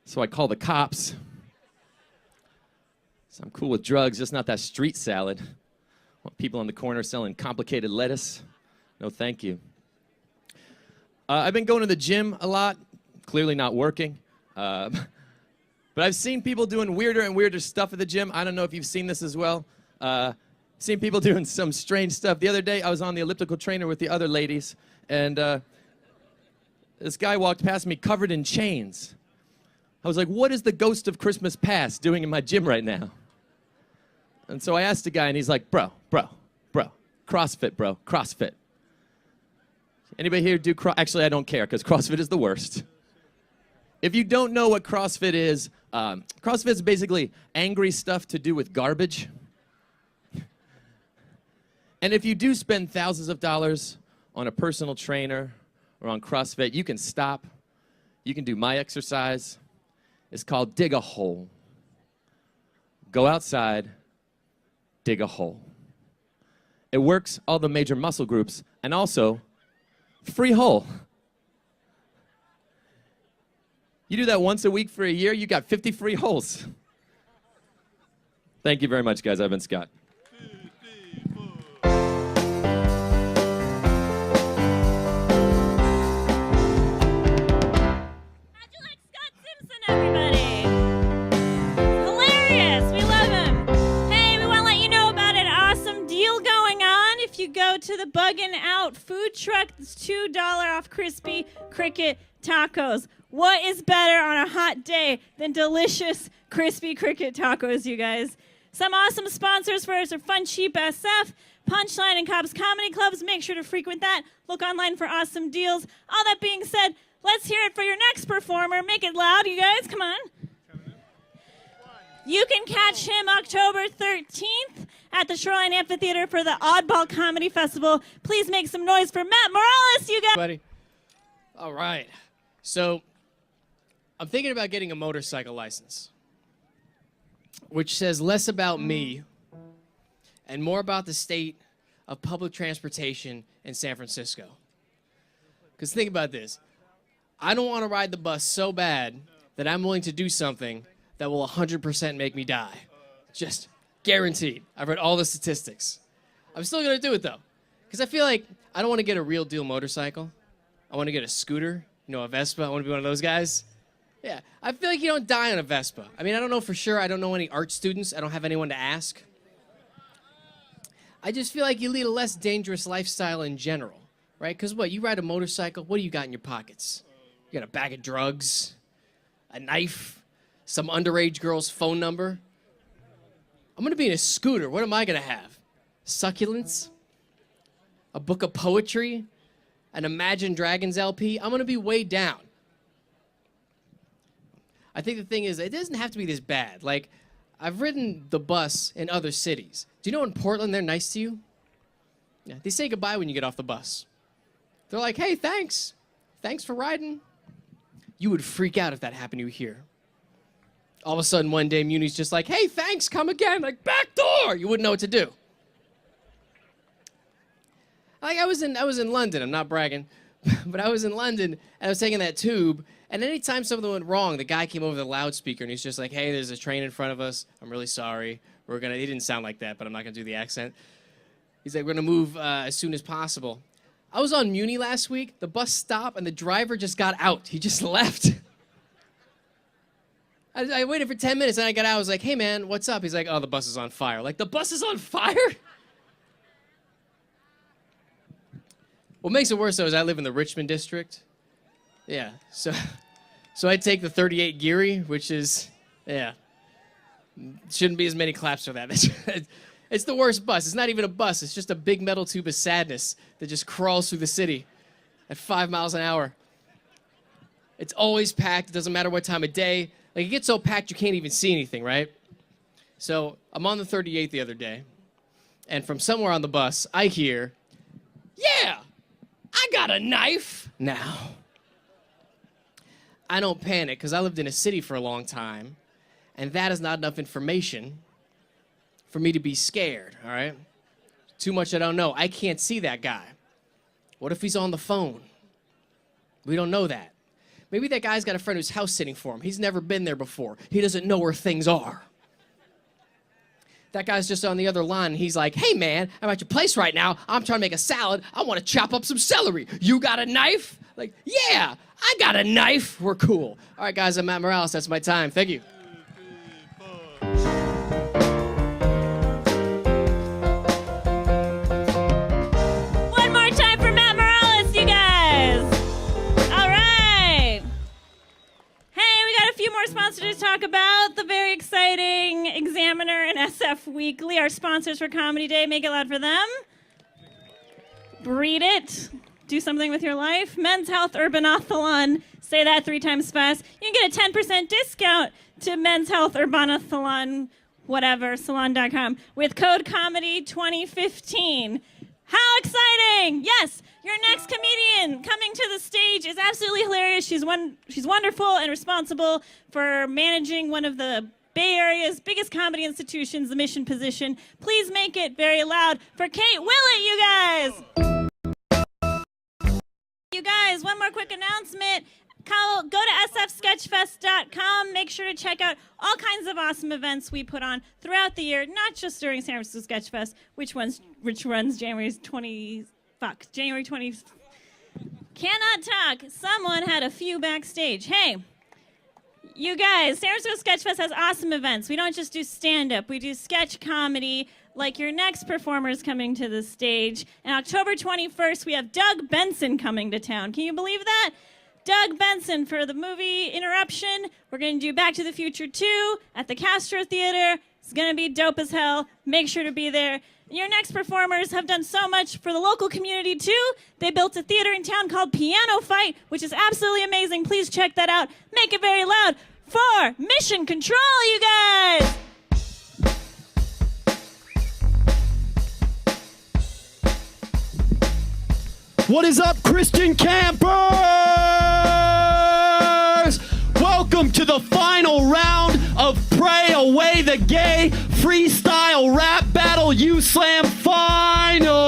So I called the cops. So I'm cool with drugs, just not that street salad. I want people on the corner selling complicated lettuce. No, thank you. I've been going to the gym a lot, clearly not working. But I've seen people doing weirder and weirder stuff at the gym. I don't know if you've seen this as well. Seen people doing some strange stuff. The other day, I was on the elliptical trainer with the other ladies, and this guy walked past me covered in chains. I was like, what is the ghost of Christmas past doing in my gym right now? And so I asked the guy, and he's like, bro, CrossFit, bro, CrossFit. Anybody here do Actually, I don't care, because CrossFit is the worst. If you don't know what CrossFit is basically angry stuff to do with garbage. And if you do spend thousands of dollars on a personal trainer or on CrossFit, you can stop. You can do my exercise. It's called dig a hole. Go outside, dig a hole. It works all the major muscle groups, and also free hole. You do that once a week for a year, you got 50 free holes. Thank you very much, guys. I've been Scott. Everybody. Hilarious. We love him. Hey, we want to let you know about an awesome deal going on. If you go to the Buggin' Out food truck, it's $2 off crispy cricket tacos. What is better on a hot day than delicious crispy cricket tacos, you guys? Some awesome sponsors for us are Fun Cheap SF, Punchline, and Cobb's Comedy Clubs. Make sure to frequent that. Look online for awesome deals. All that being said, let's hear it for your next performer. Make it loud, you guys. Come on. You can catch him October 13th at the Shoreline Amphitheater for the Oddball Comedy Festival. Please make some noise for Matt Morales, you guys. Buddy. All right. So I'm thinking about getting a motorcycle license, which says less about me and more about the state of public transportation in San Francisco. Because think about this. I don't want to ride the bus so bad that I'm willing to do something that will 100% make me die. Just guaranteed. I've read all the statistics. I'm still going to do it, though, because I feel like I don't want to get a real deal motorcycle. I want to get a scooter, a Vespa. I want to be one of those guys. Yeah, I feel like you don't die on a Vespa. I mean, I don't know for sure. I don't know any art students. I don't have anyone to ask. I just feel like you lead a less dangerous lifestyle in general, right? Because what, you ride a motorcycle, what do you got in your pockets? You got a bag of drugs, a knife, some underage girl's phone number. I'm going to be in a scooter. What am I going to have? Succulents? A book of poetry? An Imagine Dragons LP? I'm going to be way down. I think the thing is, it doesn't have to be this bad. Like, I've ridden the bus in other cities. Do you know in Portland they're nice to you? Yeah, they say goodbye when you get off the bus. They're like, hey, thanks. Thanks for riding. You would freak out if that happened to you here. All of a sudden, one day, Muni's just like, hey, thanks, come again. Like, back door. You wouldn't know what to do. Like, I was in London. I'm not bragging. But I was in London, and I was taking that tube, and anytime something went wrong, the guy came over the loudspeaker, and he's just like, hey, there's a train in front of us. I'm really sorry. He didn't sound like that, but I'm not going to do the accent. He's like, we're going to move as soon as possible. I was on Muni last week. The bus stopped, and the driver just got out. He just left. I waited for 10 minutes, and I got out. I was like, hey, man, what's up? He's like, oh, the bus is on fire. Like, the bus is on fire? What makes it worse, though, is I live in the Richmond district. Yeah, so I take the 38 Geary, which is, yeah, shouldn't be as many claps for that. It's the worst bus. It's not even a bus. It's just a big metal tube of sadness that just crawls through the city at 5 miles an hour. It's always packed. It doesn't matter what time of day. Like, it gets so packed you can't even see anything, right? So I'm on the 38 the other day, and from somewhere on the bus, I hear, yeah, I got a knife now. I don't panic because I lived in a city for a long time, and that is not enough information for me to be scared, all right? Too much I don't know. I can't see that guy. What if he's on the phone? We don't know that. Maybe that guy's got a friend who's house sitting for him. He's never been there before. He doesn't know where things are. That guy's just on the other line, and he's like, hey, man, I'm at your place right now. I'm trying to make a salad. I want to chop up some celery. You got a knife? Like, yeah, I got a knife. We're cool. All right, guys, I'm Matt Morales. That's my time. Thank you. One more time for Matt Morales, you guys. All right. Hey, we got a few more sponsors to talk about. The very exciting Examiner and SF Weekly, our sponsors for Comedy Day. Make it loud for them. Read it. Do something with your life. Men's Health Urbanathlon. Say that 3 times fast. You can get a 10% discount to Men's Health Urbanathlon, whatever, salon.com, with code COMEDY2015. How exciting! Yes, your next comedian coming to the stage is absolutely hilarious. She's wonderful and responsible for managing one of the Bay Area's biggest comedy institutions, the Mission Position. Please make it very loud for Kate Willett, you guys! You guys, one more quick announcement. Go to sfsketchfest.com. Make sure to check out all kinds of awesome events we put on throughout the year, not just during San Francisco Sketch Fest, which runs January 20. Cannot talk. Someone had a few backstage. Hey, you guys, San Francisco Sketch Fest has awesome events. We don't just do stand-up. We do sketch comedy, like your next performer is coming to the stage. And October 21st, we have Doug Benson coming to town. Can you believe that? Doug Benson for the movie Interruption. We're going to do Back to the Future 2 at the Castro Theater. It's going to be dope as hell. Make sure to be there. Your next performers have done so much for the local community, too. They built a theater in town called Piano Fight, which is absolutely amazing. Please check that out. Make it very loud for Mission Control, you guys! What is up, Christian campers? Welcome to the final round of Pray Away the Gay Freestyle Rap Battle U-Slam Finals.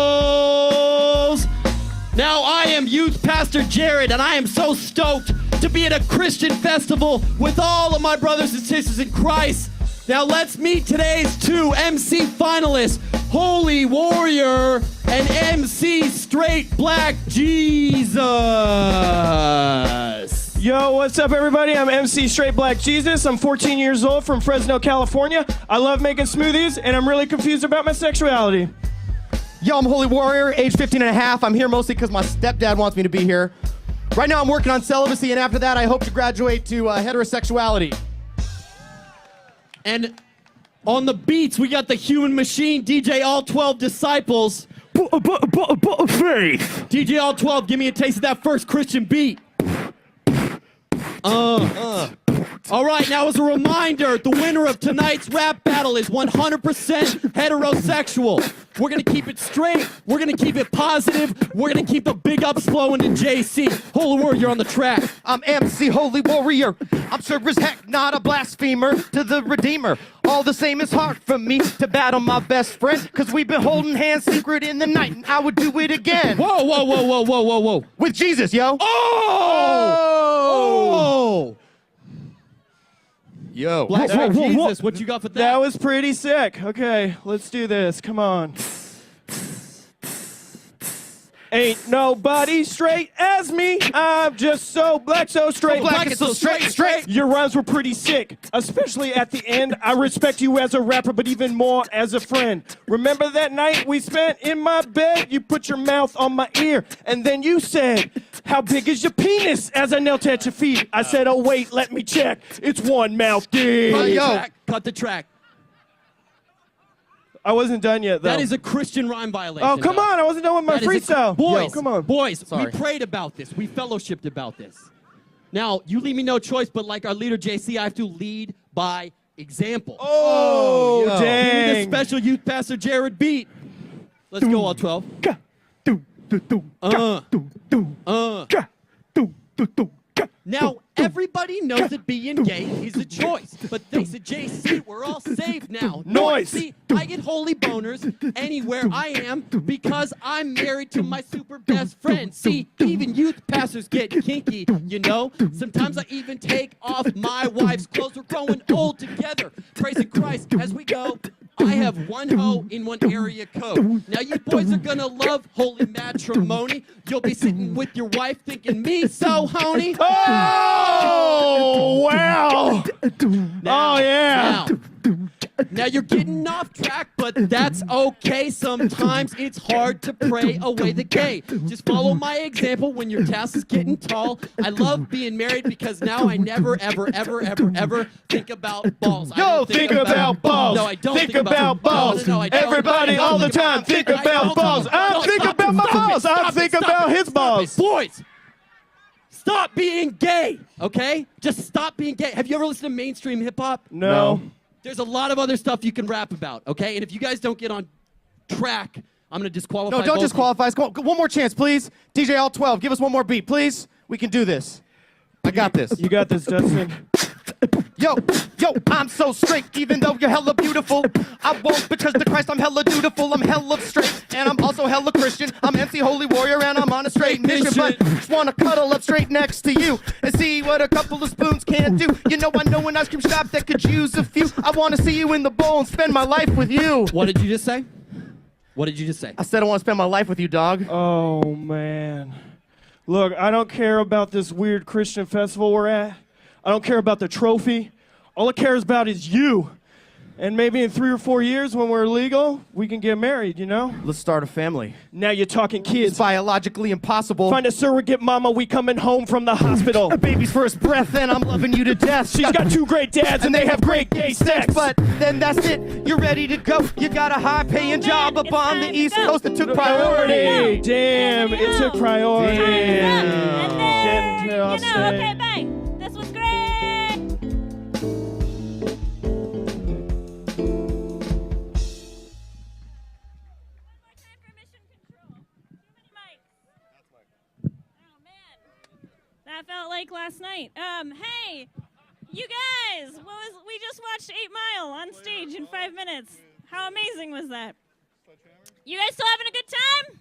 Now, I am Youth Pastor Jared, and I am so stoked to be at a Christian festival with all of my brothers and sisters in Christ. Now, let's meet today's 2 MC finalists, Holy Warrior and and MC Straight Black Jesus. Yo, what's up, everybody? I'm MC Straight Black Jesus. I'm 14 years old from Fresno, California. I love making smoothies, and I'm really confused about my sexuality. Yo, I'm Holy Warrior, age 15 and a half. I'm here mostly because my stepdad wants me to be here. Right now, I'm working on celibacy, and after that, I hope to graduate to heterosexuality. And on the beats, we got the Human Machine, DJ All 12 Disciples. Faith. DJ All 12, give me a taste of that first Christian beat. All right, now as a reminder, the winner of tonight's rap battle is 100% heterosexual. We're gonna keep it straight. We're gonna keep it positive. We're gonna keep the big ups flowing to JC. Holy Warrior, you're on the track. I'm MC Holy Warrior. I'm sure as heck not a blasphemer to the Redeemer. All the same, it's hard for me to battle my best friend, cause we've been holding hands secret in the night, and I would do it again. Whoa, whoa, whoa, whoa, whoa, whoa, whoa. With Jesus, yo. Oh! Yo. Black Straight Jesus, what you got for that? That was pretty sick. Okay, let's do this. Come on. Ain't nobody straight as me. I'm just so black, so straight. So black and so straight. Your rhymes were pretty sick, especially at the end. I respect you as a rapper, but even more as a friend. Remember that night we spent in my bed? You put your mouth on my ear, and then you said, "How big is your penis?" As I knelt at your feet. I said, "Oh wait, let me check. It's one mouth deep." Cut the track. I wasn't done yet, though. That is a Christian rhyme violation. Oh, come on. I wasn't done with my freestyle. Boys, come on. Boys, Sorry. we prayed about this. We fellowshipped about this. Now, you leave me no choice, but like our leader, JC, I have to lead by example. Oh, dang. Give me the special youth pastor, Jared beat. Let's go, all 12. Now, everybody knows that being gay is a choice. But thanks to JC, we're all saved now. Noise. See, I get holy boners anywhere I am because I'm married to my super best friend. See, even youth pastors get kinky, you know? Sometimes I even take off my wife's clothes. We're growing old together. Praising Christ as we go. I have one hoe in one area code. Now you boys are gonna love holy matrimony. You'll be sitting with your wife thinking me so honey. Oh, wow. Now, Oh, yeah. Now you're getting off track, but that's okay. Sometimes it's hard to pray away the gay. Just follow my example when your task is getting tall. I love being married because now I never, ever, ever, ever, ever think about balls. Yo, think about balls. No, I don't think about balls. No, I don't. Everybody all the time think about balls. I think about my balls. I think about his balls. Boys, stop being gay, okay? Just stop being gay. Have you ever listened to mainstream hip hop? No. There's a lot of other stuff you can rap about, okay? And if you guys don't get on track, I'm going to disqualify No, don't both disqualify us. One more chance, please. DJ All 12, give us one more beat, please. We can do this. I got this. You got this, Justin. Yo, I'm so straight, even though you're hella beautiful. I won't because to Christ I'm hella dutiful. I'm hella straight, and I'm also hella Christian. I'm MC Holy Warrior, and I'm on a straight mission. But just wanna cuddle up straight next to you and see what a couple of spoons can do. You know I know an ice cream shop that could use a few. I wanna see you in the bowl and spend my life with you. What did you just say? What did you just say? I said I wanna spend my life with you, dog. Oh, man. Look, I don't care about this weird Christian festival we're at. I don't care about the trophy. All I care about is you. And maybe in 3 or 4 years when we're legal, we can get married, you know? Let's start a family. Now you're talking kids. It's biologically impossible. Find a surrogate mama, we coming home from the hospital. A baby's first breath, and I'm loving you to death. She's got 2 great dads, and they have great gay sex. But then that's it, you're ready to go. You got a high-paying job up on the East Coast that took priority. Damn, it took priority. And then, okay, bye. This was great. That felt like last night. Hey, you guys, we just watched 8 Mile on stage in 5 minutes. How amazing was that? You guys still having a good time?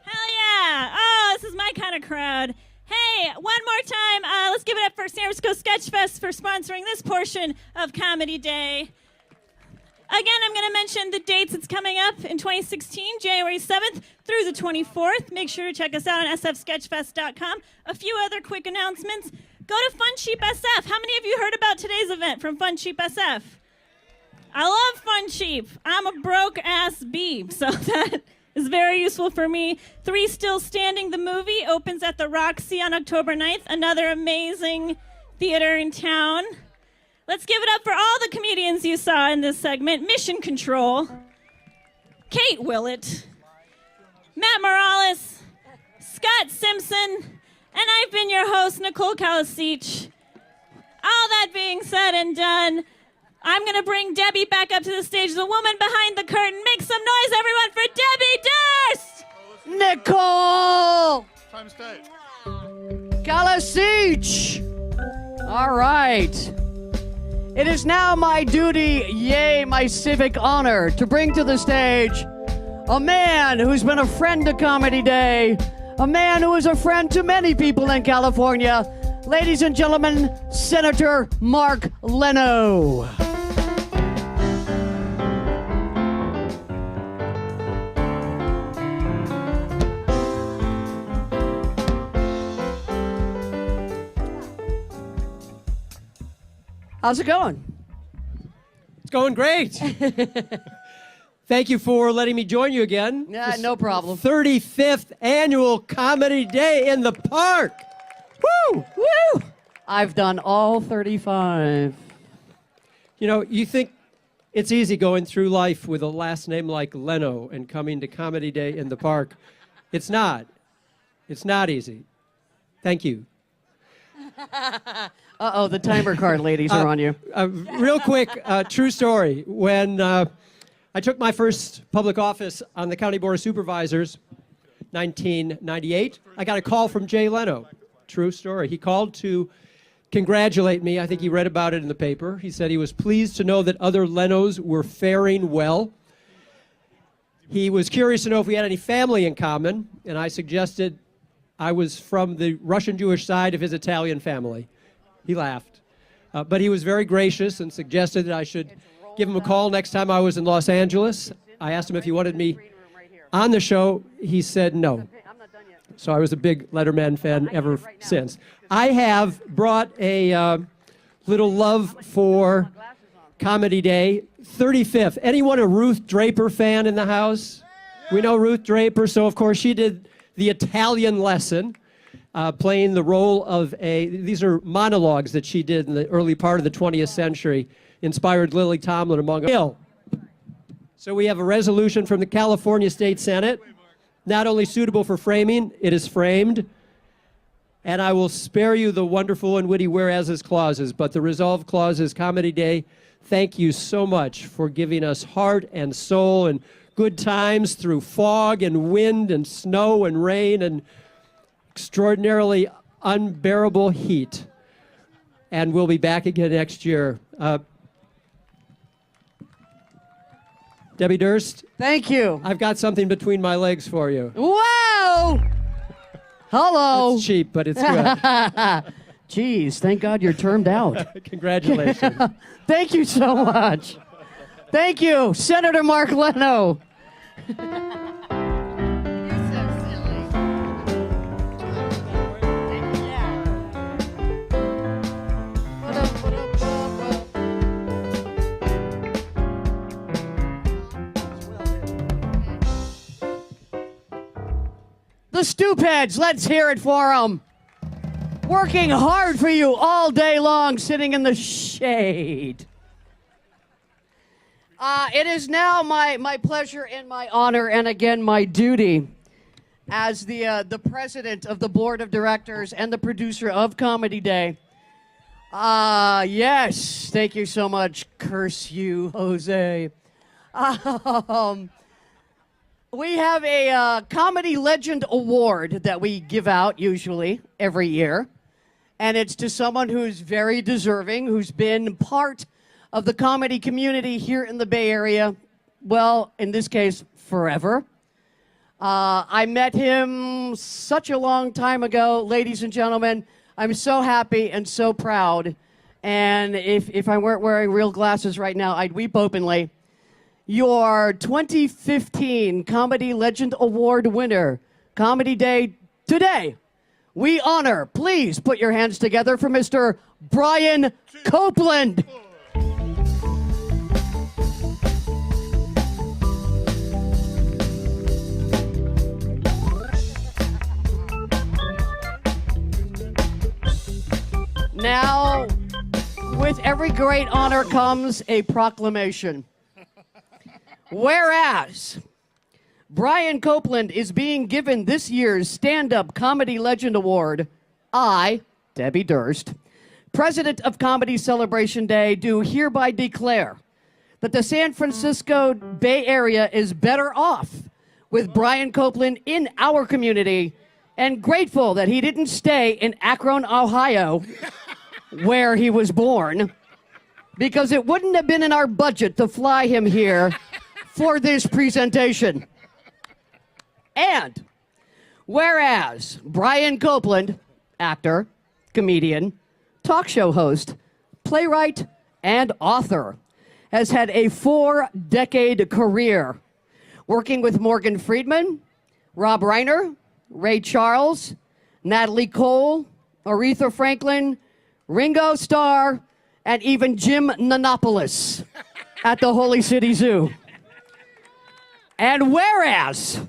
Hell yeah. Oh, this is my kind of crowd. Hey, one more time, let's give it up for San Francisco Sketch Fest for sponsoring this portion of Comedy Day. Again, I'm going to mention the dates it's coming up in 2016, January 7th through the 24th. Make sure to check us out on sfsketchfest.com. A few other quick announcements. Go to Fun Cheap SF. How many of you heard about today's event from Fun Cheap SF? I love Fun Cheap. I'm a broke-ass beeb, so that is very useful for me. 3 Still Standing, the movie, opens at the Roxy on October 9th. Another amazing theater in town. Let's give it up for all the comedians you saw in this segment. Mission Control, Kate Willett, Matt Morales, Scott Simpson, and I've been your host, Nicole Kalasich. All that being said and done, I'm going to bring Debbie back up to the stage, the woman behind the curtain. Make some noise, everyone, for Debbie Durst! Nicole Time stay. Kalasich. All right. It is now my duty, yea, my civic honor, to bring to the stage a man who's been a friend to Comedy Day, a man who is a friend to many people in California. Ladies and gentlemen, Senator Mark Leno. How's it going? It's going great. Thank you for letting me join you again. Yeah, no problem. 35th Annual Comedy Day in the Park. Woo! Woo! I've done all 35. You know, you think it's easy going through life with a last name like Leno and coming to Comedy Day in the Park. It's not. It's not easy. Thank you. Uh-oh, the timer card ladies are on you. Real quick, true story. When I took my first public office on the County Board of Supervisors, 1998, I got a call from Jay Leno. True story. He called to congratulate me. I think he read about it in the paper. He said he was pleased to know that other Lenos were faring well. He was curious to know if we had any family in common, and I suggested I was from the Russian Jewish side of his Italian family. He laughed. But he was very gracious and suggested that I should give him a call next time I was in Los Angeles. I asked him if he wanted me on the show. He said no. So I was a big Letterman fan ever since. I have brought a little love for Comedy Day. 35th. Anyone a Ruth Draper fan in the house? We know Ruth Draper, so of course she did the Italian lesson, playing the role of these are monologues that she did in the early part of the 20th century, inspired Lily Tomlin among others. So we have a resolution from the California State Senate, not only suitable for framing, it is framed, and I will spare you the wonderful and witty whereases clauses, but the resolve clause is Comedy Day. Thank you so much for giving us heart and soul and good times through fog and wind and snow and rain and extraordinarily unbearable heat. And we'll be back again next year. Debbie Durst. Thank you. I've got something between my legs for you. Wow! Hello. It's cheap, but it's good. Jeez, thank God you're termed out. Congratulations. Thank you so much. Thank you, Senator Mark Leno. The Stoopheads, let's hear it for them. Working hard for you all day long, sitting in the shade. It is now my pleasure and my honor, and again my duty, as the president of the board of directors and the producer of Comedy Day. Yes, thank you so much. Curse you, Jose. We have a Comedy Legend Award that we give out usually every year. And it's to someone who's very deserving, who's been part of the comedy community here in the Bay Area, well, in this case, forever. I met him such a long time ago, ladies and gentlemen. I'm so happy and so proud. And if I weren't wearing real glasses right now, I'd weep openly. your 2015 Comedy Legend Award winner, Comedy Day today, we honor, please put your hands together for Mr. Brian Copeland. Now, with every great honor comes a proclamation. Whereas Brian Copeland is being given this year's Stand-Up Comedy Legend Award, I, Debbie Durst, President of Comedy Celebration Day, do hereby declare that the San Francisco Bay Area is better off with Brian Copeland in our community, and grateful that he didn't stay in Akron, Ohio, where he was born, because it wouldn't have been in our budget to fly him here for this presentation. And whereas Brian Copeland, actor, comedian, talk show host, playwright, and author, has had a 4-decade career working with Morgan Freeman, Rob Reiner, Ray Charles, Natalie Cole, Aretha Franklin, Ringo Starr, and even Jim Nanopoulos at the Holy City Zoo. And whereas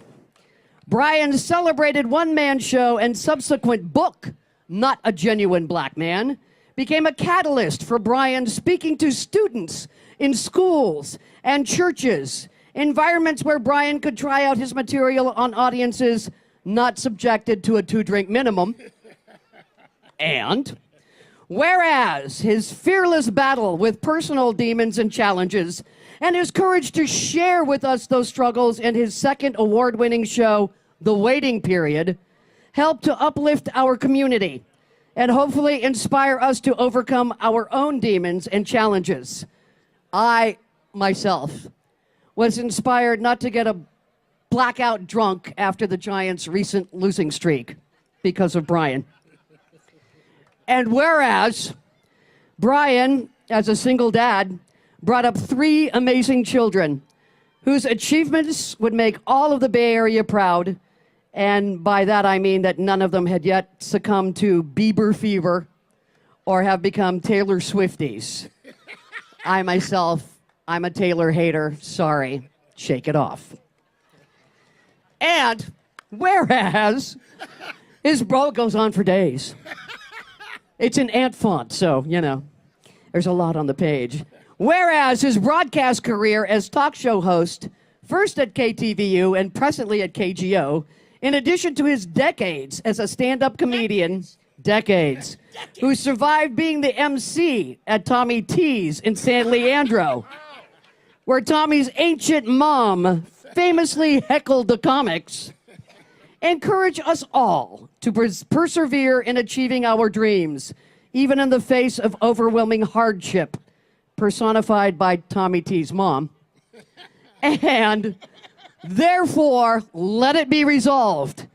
Brian's celebrated one-man show and subsequent book, Not a Genuine Black Man, became a catalyst for Brian speaking to students in schools and churches, environments where Brian could try out his material on audiences not subjected to a 2-drink minimum. And whereas his fearless battle with personal demons and challenges and his courage to share with us those struggles in his second award-winning show, The Waiting Period, helped to uplift our community and hopefully inspire us to overcome our own demons and challenges. I, myself, was inspired not to get a blackout drunk after the Giants' recent losing streak because of Brian. And whereas Brian, as a single dad, brought up 3 amazing children whose achievements would make all of the Bay Area proud, and by that I mean that none of them had yet succumbed to Bieber fever or have become Taylor Swifties. I myself, I'm a Taylor hater. Sorry, shake it off. And whereas his bro goes on for days. It's in ant font, so, you know, there's a lot on the page. Whereas his broadcast career as talk show host, first at KTVU and presently at KGO, in addition to his decades as a stand-up comedian, decades, who survived being the MC at Tommy T's in San Leandro, where Tommy's ancient mom famously heckled the comics, encourage us all to persevere in achieving our dreams, even in the face of overwhelming hardship, personified by Tommy T's mom. And therefore, let it be resolved,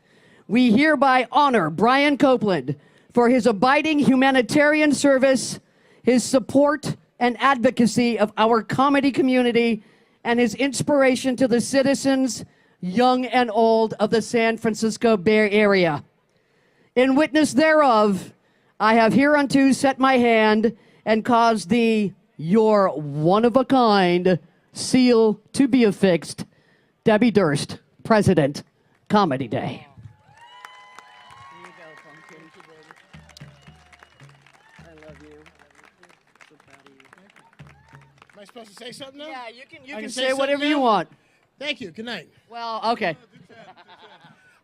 we hereby honor Brian Copeland for his abiding humanitarian service, his support and advocacy of our comedy community, and his inspiration to the citizens, young and old, of the San Francisco Bay Area. In witness thereof, I have hereunto set my hand and caused the "You're one of a kind" seal to be affixed. Debbie Durst, President, Comedy Day. Here you go, pumpkin. I love you. So proud of you. Am I supposed to say something now? Yeah, you I can say say whatever something you now? want. Thank you. Good night. Well, okay.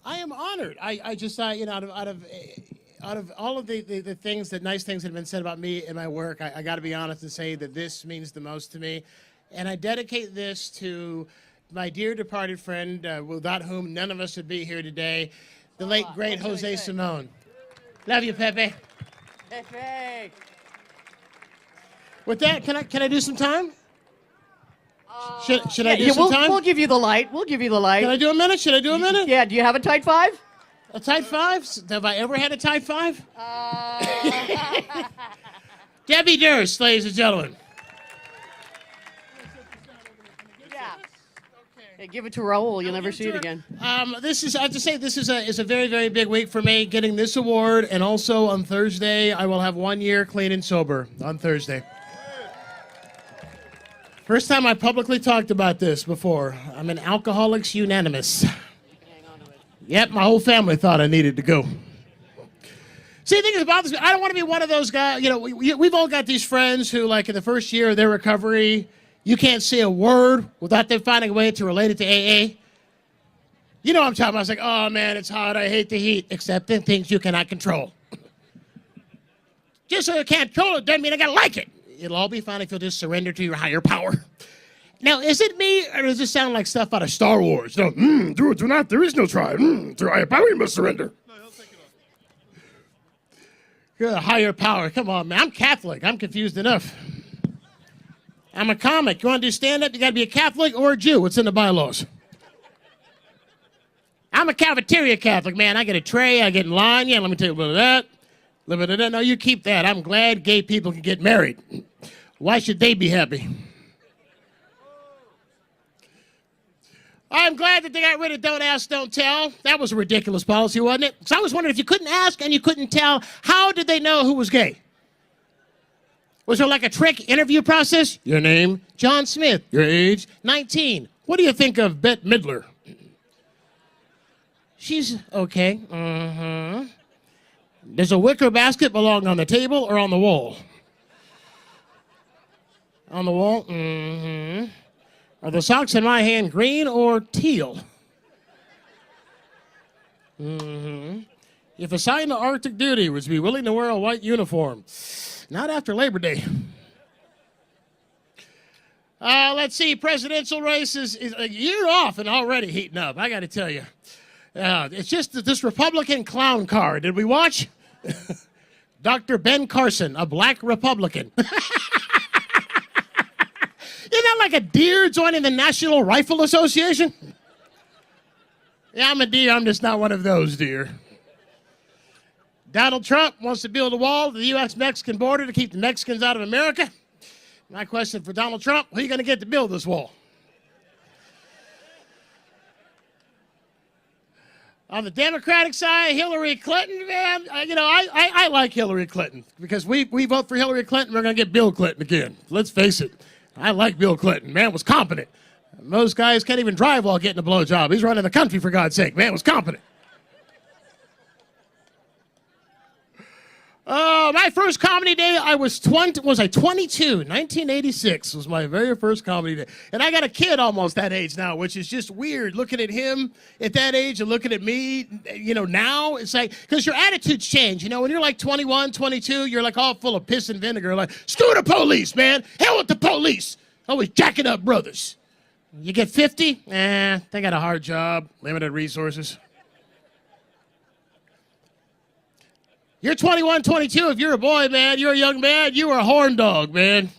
I am honored. I just, you know, out of all of the things, the nice things that have been said about me and my work, I got to be honest and say that this means the most to me. And I dedicate this to my dear departed friend, without whom none of us would be here today, the late, great Jose Simone. Love you, Pepe. Pepe. With that, can I do some time? Should I do some time? We'll give you the light. We'll give you the light. Can I do a minute? Should I do a minute? Yeah, do you have a tight 5? A tight 5? Have I ever had a tight 5? Debbie Durst, ladies and gentlemen. Yeah. Hey, give it to Raul. You'll never see it again. This is, I have to say, this is a very, very big week for me, getting this award. And also on Thursday, I will have 1 year clean and sober on Thursday. First time I publicly talked about this before. I'm an Alcoholics Unanimous. Yep, my whole family thought I needed to go. See, the thing is about this, I don't want to be one of those guys, you know, we've all got these friends who, like, in the first year of their recovery, you can't say a word without them finding a way to relate it to AA. You know what I'm talking about. I was like, oh, man, it's hot. I hate the heat, except in things you cannot control. Just so you can't control it doesn't mean I got to like it. It'll all be fine if you'll just surrender to your higher power. Now, is it me, or does this sound like stuff out of Star Wars? No, do it, do not, there is no try. To your higher power, you must surrender. You're a higher power. Come on, man. I'm Catholic. I'm confused enough. I'm a comic. You want to do stand-up, you got to be a Catholic or a Jew. What's in the bylaws? I'm a cafeteria Catholic, man. I get a tray, I get in line. Yeah, let me tell you a little bit of that. A little bit of that. No, you keep that. I'm glad gay people can get married. Why should they be happy? I'm glad that they got rid of Don't Ask, Don't Tell. That was a ridiculous policy, wasn't it? Because I was wondering, if you couldn't ask and you couldn't tell, how did they know who was gay? Was there like a trick interview process? Your name, John Smith. Your age, 19. What do you think of Bette Midler? She's okay. Does a wicker basket belong on the table or on the wall? On the wall? Are the socks in my hand green or teal? If assigned to Arctic duty, would you be willing to wear a white uniform? Not after Labor Day. Let's see, presidential race is a year off and already heating up, I got to tell you. It's just that this Republican clown car. Did we watch? Dr. Ben Carson, a black Republican. Isn't that like a deer joining the National Rifle Association? Yeah, I'm a deer. I'm just not one of those deer. Donald Trump wants to build a wall to the U.S.-Mexican border to keep the Mexicans out of America. My question for Donald Trump, who are you going to get to build this wall? On the Democratic side, Hillary Clinton, man, I like Hillary Clinton because we vote for Hillary Clinton, we're going to get Bill Clinton again. Let's face it. I like Bill Clinton. Man was competent. Most guys can't even drive while getting a blowjob. He's running the country, for God's sake. Man was competent. My first comedy day, I was 22. 1986 was my very first comedy day. And I got a kid almost that age now, which is just weird looking at him at that age and looking at me, now. It's like, because your attitudes change. When you're like 21, 22, you're like all full of piss and vinegar. Like, screw the police, man. Hell with the police. Always jacking up brothers. You get 50, they got a hard job, limited resources. You're 21, 22, if you're a boy, man, you're a young man, you are a horn dog, man.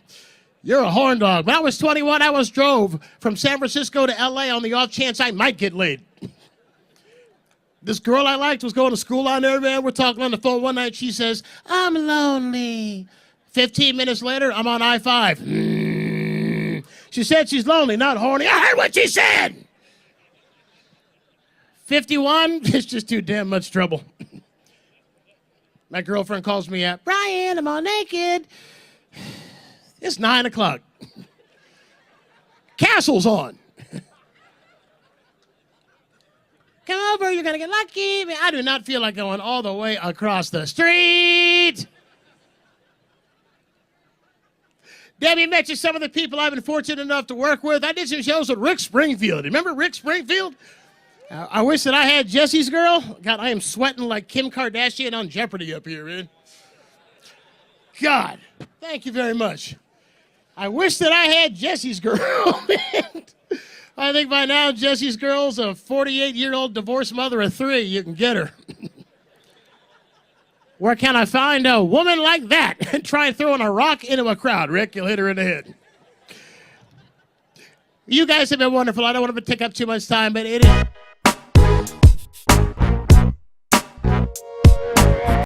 You're a horn dog. When I was 21, I drove from San Francisco to L.A. on the off chance I might get laid. This girl I liked was going to school on there, man. We're talking on the phone one night. She says, I'm lonely. 15 minutes later, I'm on I-5. She said she's lonely, not horny. I heard what she said. 51, it's just too damn much trouble. My girlfriend calls me up. Brian, I'm all naked. It's 9 o'clock. Castle's on. Come over, you're going to get lucky. I do not feel like going all the way across the street. Debbie mentioned some of the people I've been fortunate enough to work with. I did some shows with Rick Springfield. Remember Rick Springfield? I wish that I had Jesse's girl. God, I am sweating like Kim Kardashian on Jeopardy up here, man. God, thank you very much. I wish that I had Jesse's girl, man. I think by now Jesse's girl's a 48-year-old divorced mother of 3. You can get her. Where can I find a woman like that? Try throwing a rock into a crowd, Rick. You'll hit her in the head. You guys have been wonderful. I don't want to take up too much time, but it is...